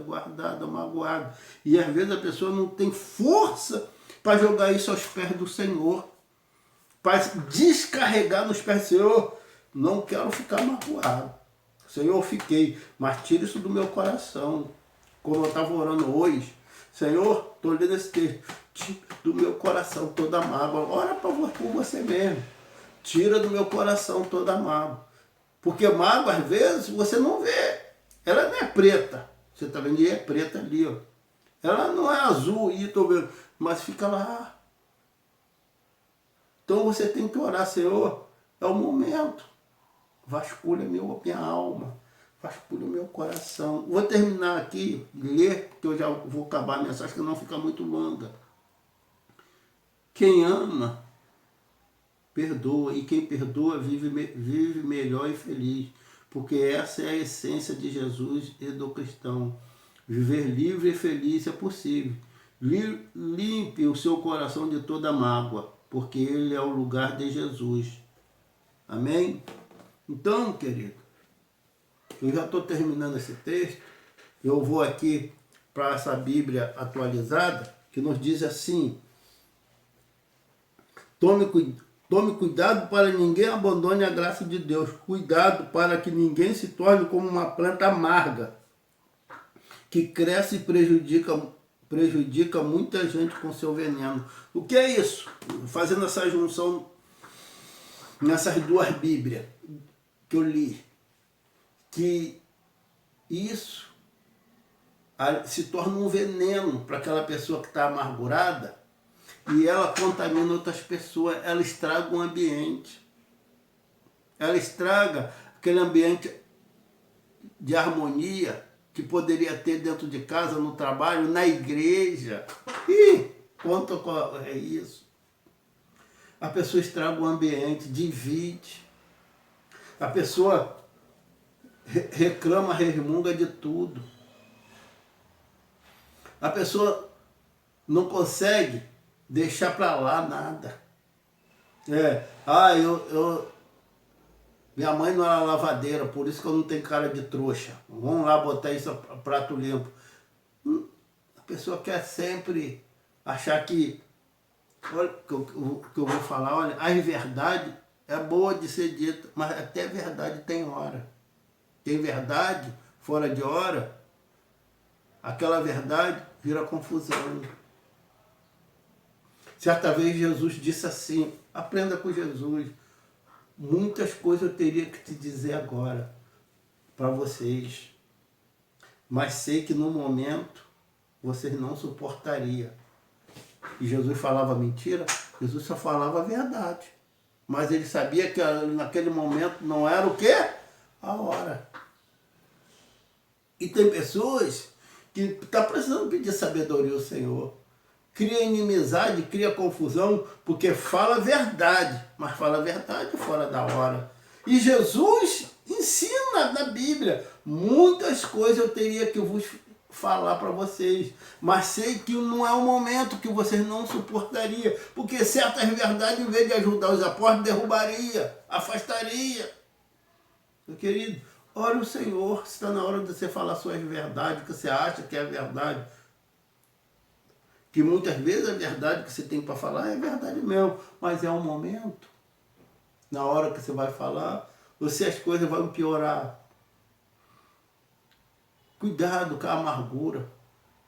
guardada, magoada. E às vezes a pessoa não tem força para jogar isso aos pés do Senhor, para descarregar nos pés do Senhor. Não quero ficar magoado. Senhor, eu fiquei, mas tira isso do meu coração. Como eu estava orando hoje, Senhor, estou lendo esse texto. Tira do meu coração toda mágoa. Ora por você mesmo. Tira do meu coração toda mágoa. Porque mágoa, às vezes, você não vê. Ela não é preta. Você está vendo? E é preta ali, ó. Ela não é azul, e estou vendo. Mas fica lá. Então você tem que orar, Senhor, é o momento. Vasculha minha alma. Vasculha o meu coração. Vou terminar aqui, ler, que eu já vou acabar a mensagem, que não fica muito longa. Quem ama, perdoa. E quem perdoa vive melhor e feliz. Porque essa é a essência de Jesus e do cristão. Viver livre e feliz é possível. Limpe o seu coração de toda mágoa, porque ele é o lugar de Jesus. Amém? Então, querido, eu já estou terminando esse texto. Eu vou aqui para essa Bíblia atualizada, que nos diz assim: tome cuidado para ninguém abandone a graça de Deus. Cuidado para que ninguém se torne como uma planta amarga, que cresce e prejudica muita gente com seu veneno. O que é isso? Fazendo essa junção nessas duas Bíblias que eu li, que isso se torna um veneno para aquela pessoa que está amargurada, e ela contamina outras pessoas, ela estraga o ambiente. Ela estraga aquele ambiente de harmonia que poderia ter dentro de casa, no trabalho, na igreja. Quanto é isso? A pessoa estraga o ambiente, divide. A pessoa reclama, resmunga de tudo. A pessoa não consegue deixar para lá nada. Minha mãe não era lavadeira, por isso que eu não tenho cara de trouxa. Vamos lá botar isso a prato limpo. A pessoa quer sempre achar que... Olha o que eu vou falar, olha, a verdade é boa de ser dita, mas até verdade tem hora. Tem verdade fora de hora, aquela verdade vira confusão. Certa vez Jesus disse assim, aprenda com Jesus. Muitas coisas eu teria que te dizer agora para vocês, mas sei que no momento vocês não suportariam. E Jesus falava mentira? Jesus só falava a verdade. Mas ele sabia que naquele momento não era o quê? A hora. E tem pessoas que estão precisando pedir sabedoria ao Senhor. Cria inimizade, cria confusão, porque fala a verdade, mas fala a verdade fora da hora. E Jesus ensina na Bíblia, muitas coisas eu teria que vos falar para vocês, mas sei que não é o momento, que vocês não suportariam, porque certas verdades, em vez de ajudar os apóstolos, derrubaria, afastaria. Meu querido, ore o Senhor, se está na hora de você falar suas verdades, que você acha que é verdade, que muitas vezes a verdade que você tem para falar é verdade mesmo, mas é um momento, na hora que você vai falar, as coisas vão piorar. Cuidado com a amargura,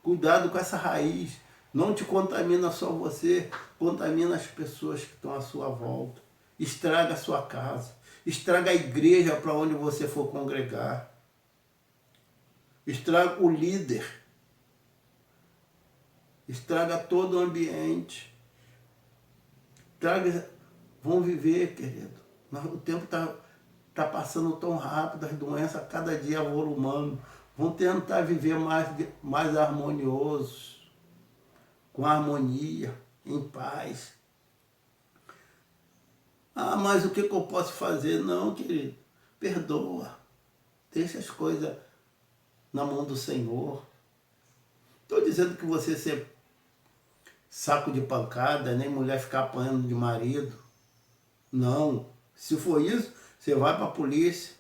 cuidado com essa raiz, não te contamina só você, contamina as pessoas que estão à sua volta, estraga a sua casa, estraga a igreja para onde você for congregar, estraga o líder, estraga todo o ambiente. Vamos viver, querido. O tempo está passando tão rápido, as doenças a cada dia avolumando. Vamos tentar viver mais harmoniosos, com harmonia, em paz. Mas o que eu posso fazer? Não, querido. Perdoa. Deixa as coisas na mão do Senhor. Estou dizendo que você ser saco de pancada, nem mulher ficar apanhando de marido. Não. Se for isso, você vai para a polícia,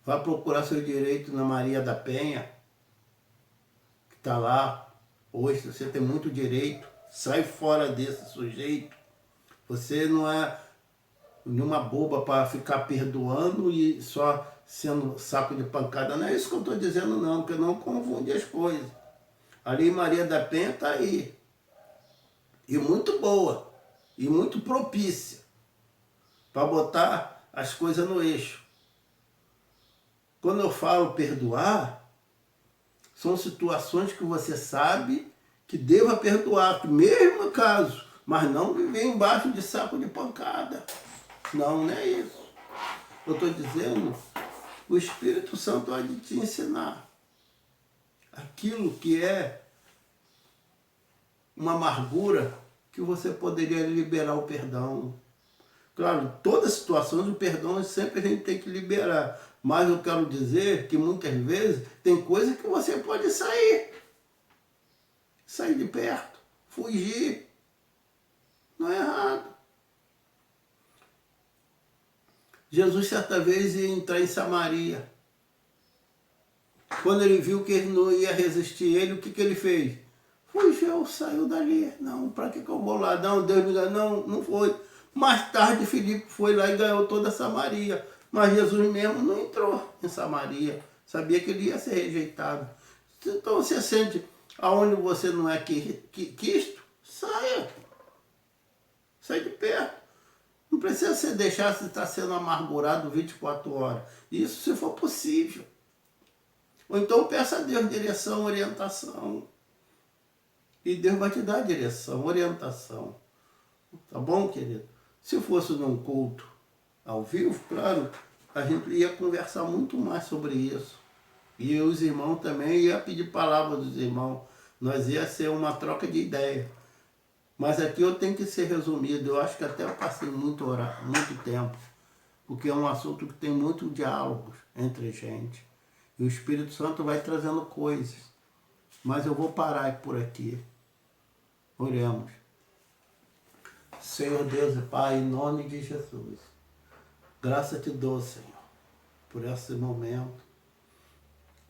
vai procurar seu direito na Maria da Penha, que está lá. Hoje você tem muito direito. Sai fora desse sujeito. Você não é nenhuma boba para ficar perdoando e só sendo saco de pancada. Não é isso que eu estou dizendo, não, porque não confunde as coisas. Ali Maria da Penha está aí. E muito boa. E muito propícia para botar as coisas no eixo. Quando eu falo perdoar, são situações que você sabe que deva perdoar, mesmo caso, mas não viver embaixo de saco de pancada. Não, não é isso. Eu estou dizendo, o Espírito Santo há de te ensinar aquilo que é uma amargura que você poderia liberar o perdão. Claro, todas as situações o perdão sempre a gente tem que liberar. Mas eu quero dizer que muitas vezes tem coisas que você pode sair. Sair de perto, fugir. Não é errado. Jesus certa vez ia entrar em Samaria. Quando ele viu que ele não ia resistir ele, o que ele fez? Fugiu, saiu dali. Não, para que eu vou lá? Não, Deus me dá. Não, não foi. Mais tarde, Filipe foi lá e ganhou toda Samaria. Mas Jesus mesmo não entrou em Samaria. Sabia que ele ia ser rejeitado. Então você sente aonde você não é quisto, saia. Sai de perto. Não precisa se deixar se estar sendo amargurado 24 horas. Isso se for possível. Ou então peça a Deus direção, orientação. E Deus vai te dar direção, orientação. Tá bom, querido? Se fosse num culto ao vivo, claro, a gente ia conversar muito mais sobre isso. E os irmãos também iam pedir palavra dos irmãos. Nós ia ser uma troca de ideia. Mas aqui eu tenho que ser resumido. Eu acho que até eu passei muito tempo. Porque é um assunto que tem muito diálogo entre gente. E o Espírito Santo vai trazendo coisas. Mas eu vou parar por aqui. Oremos. Senhor Deus e Pai, em nome de Jesus, graça te dou, Senhor, por esse momento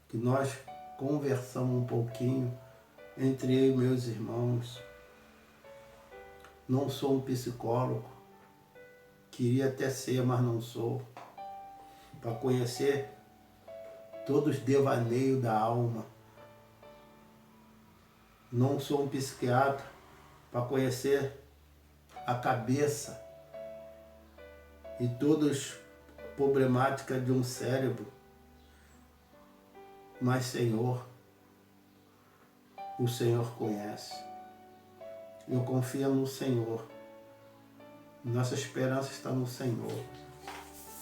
que nós conversamos um pouquinho entre eu e meus irmãos. Não sou um psicólogo, queria até ser, mas não sou, para conhecer todos os devaneios da alma. Não sou um psiquiatra, para conhecer a cabeça e todas as problemáticas de um cérebro. Mas, Senhor, o Senhor conhece. Eu confio no Senhor. Nossa esperança está no Senhor.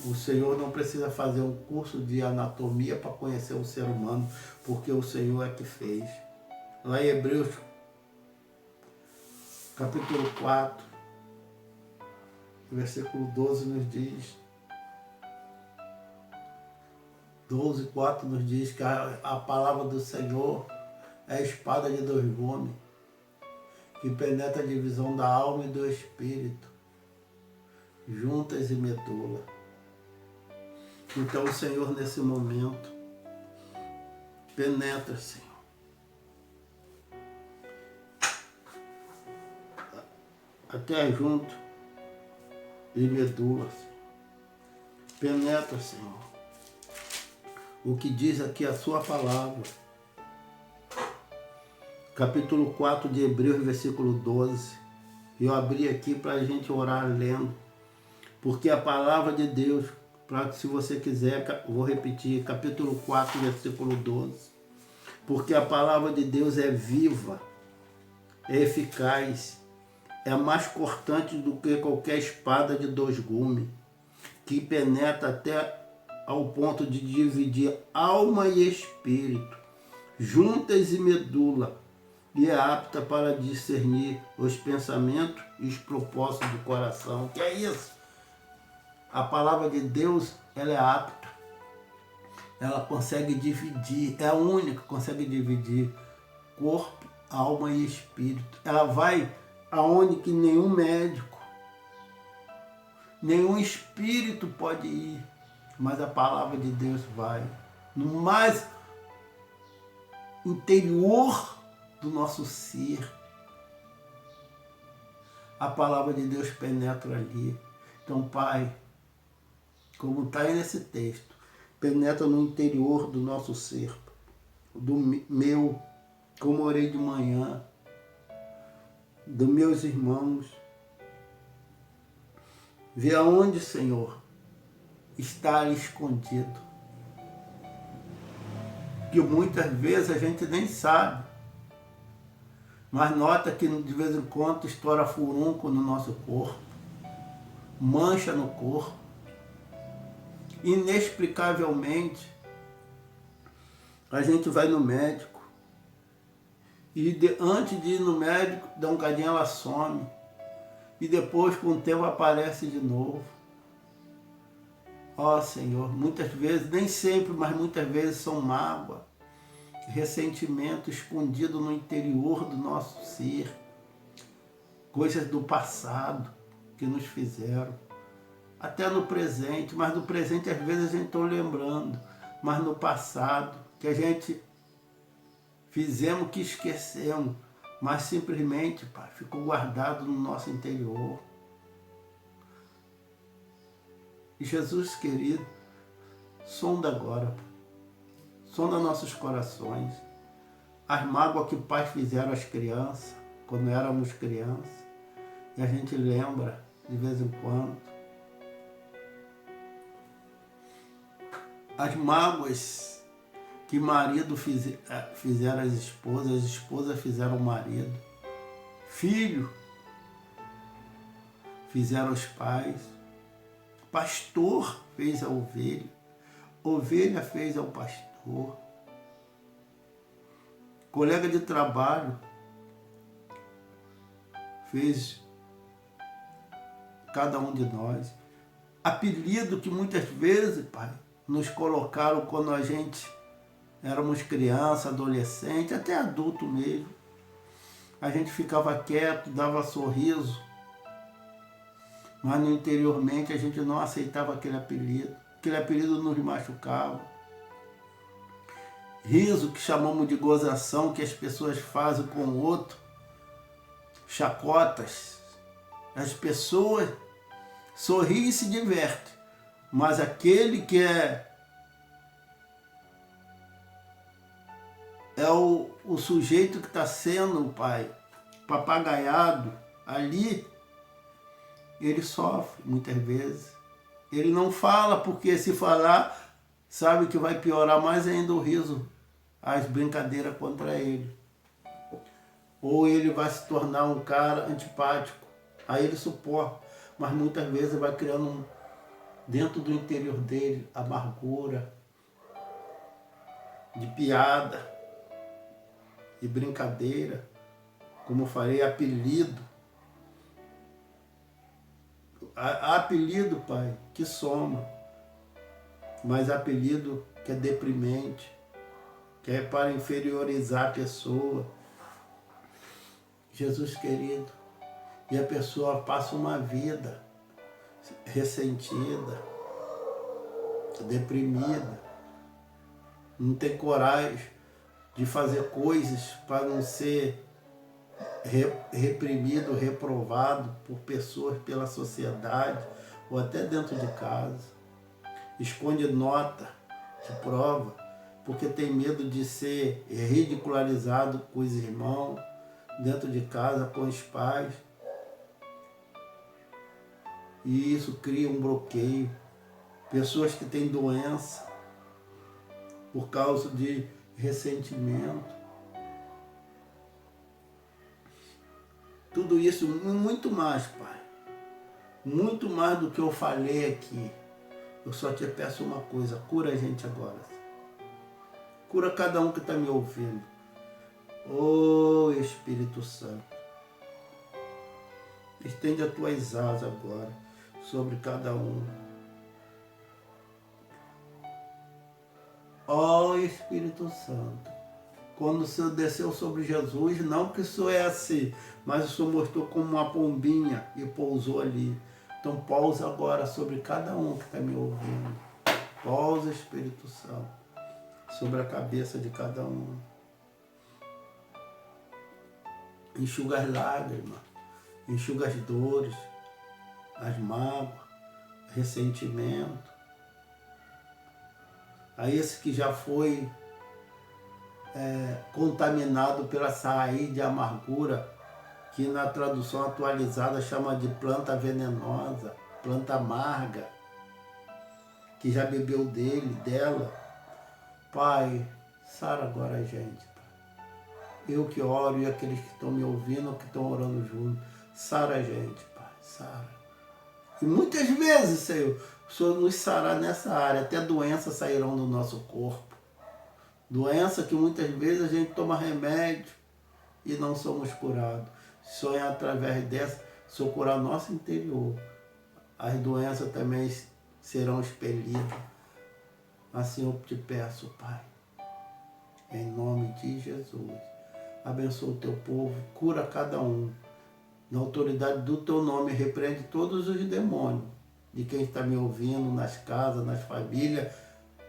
O Senhor não precisa fazer um curso de anatomia para conhecer o ser humano, porque o Senhor é que fez. Lá em Hebreus, capítulo 4, versículo 12 nos diz, 12:4 nos diz que a palavra do Senhor é a espada de dois gumes, que penetra a divisão da alma e do espírito, juntas e medula. Então o Senhor nesse momento penetra, Senhor, até junto e medula, Senhor. Penetra, Senhor, o que diz aqui a sua palavra. Capítulo 4 de Hebreus, versículo 12. Eu abri aqui para a gente orar lendo, porque a palavra de Deus, se você quiser, vou repetir, capítulo 4, versículo 12. Porque a palavra de Deus é viva, é eficaz, é mais cortante do que qualquer espada de dois gumes, que penetra até ao ponto de dividir alma e espírito, juntas e medula, e é apta para discernir os pensamentos e os propósitos do coração. Que é isso? A palavra de Deus, ela é apta. Ela consegue dividir, é a única que consegue dividir corpo, alma e espírito. Ela vai aonde que nenhum médico, nenhum espírito pode ir, mas a palavra de Deus vai no mais interior do nosso ser. A palavra de Deus penetra ali. Então, Pai, como está aí nesse texto, penetra no interior do nosso ser, do meu, como orei de manhã, dos meus irmãos. Vê aonde, Senhor, está ali escondido. Que muitas vezes a gente nem sabe. Mas nota que de vez em quando estoura furúnculo no nosso corpo. Mancha no corpo. Inexplicavelmente, a gente vai no médico. E antes de ir no médico, dá um bocadinho ela some. E depois, com o tempo, aparece de novo. Ó Senhor, muitas vezes, nem sempre, mas muitas vezes são mágoa, ressentimento escondido no interior do nosso ser. Coisas do passado que nos fizeram. Até no presente, mas no presente às vezes a gente está lembrando. Mas no passado, que a gente fizemos que esquecemos, mas simplesmente, Pai, ficou guardado no nosso interior. E Jesus querido, sonda agora, sonda nossos corações, as mágoas que pais fizeram às crianças, quando éramos crianças, e a gente lembra de vez em quando. As mágoas que marido fizeram as esposas fizeram o marido, filho fizeram os pais, pastor fez a ovelha, ovelha fez ao pastor, colega de trabalho fez cada um de nós, apelido que muitas vezes, Pai, nos colocaram quando a gente éramos criança, adolescente, até adulto mesmo. A gente ficava quieto, dava sorriso, mas no interiormente a gente não aceitava aquele apelido. Aquele apelido nos machucava. Riso, que chamamos de gozação, que as pessoas fazem com o outro. Chacotas. As pessoas sorriem e se divertem. Mas aquele que é o sujeito que está sendo, Pai, papagaiado ali, ele sofre muitas vezes. Ele não fala porque se falar, sabe que vai piorar mais ainda o riso, as brincadeiras contra ele. Ou ele vai se tornar um cara antipático. Aí ele suporta, mas muitas vezes vai criando dentro do interior dele amargura, de piada, de brincadeira, como eu falei, apelido. Apelido, Pai, que soma, mas apelido que é deprimente, que é para inferiorizar a pessoa. Jesus querido, e a pessoa passa uma vida ressentida, deprimida, não tem coragem de fazer coisas para não ser reprimido, reprovado por pessoas, pela sociedade ou até dentro de casa. Esconde nota de prova porque tem medo de ser ridicularizado com os irmãos, dentro de casa, com os pais. E isso cria um bloqueio. Pessoas que têm doença por causa de ressentimento. Tudo isso e muito mais, Pai. Muito mais do que eu falei aqui. Eu só te peço uma coisa, cura a gente agora. Cura cada um que está me ouvindo. Ô Espírito Santo, estende as tuas asas agora sobre cada um. Ó Espírito Santo, quando o Senhor desceu sobre Jesus, não que isso é assim, mas o Senhor mostrou como uma pombinha e pousou ali. Então pousa agora sobre cada um que está me ouvindo. Pousa, Espírito Santo, sobre a cabeça de cada um. Enxuga as lágrimas, enxuga as dores, as mágoas, ressentimento. A esse que já foi contaminado pela essa raiz de amargura, que na tradução atualizada chama de planta venenosa, planta amarga, que já bebeu dela. Pai, sara agora a gente, Pai. Eu que oro e aqueles que estão me ouvindo, que estão orando junto, sara a gente, Pai, sara. E muitas vezes, Senhor, o Senhor nos sarar nessa área, até doenças sairão do nosso corpo. Doença que muitas vezes a gente toma remédio e não somos curados. Só é através dessa, se eu curar nosso interior, as doenças também serão expelidas. Assim eu te peço, Pai, em nome de Jesus. Abençoa o teu povo, cura cada um. Na autoridade do teu nome, repreende todos os demônios de quem está me ouvindo, nas casas, nas famílias,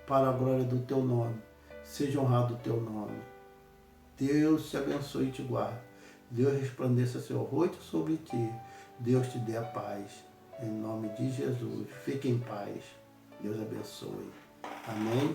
para a glória do teu nome. Seja honrado o teu nome. Deus te abençoe e te guarde. Deus resplandeça seu rosto sobre ti. Deus te dê a paz. Em nome de Jesus. Fique em paz. Deus abençoe. Amém.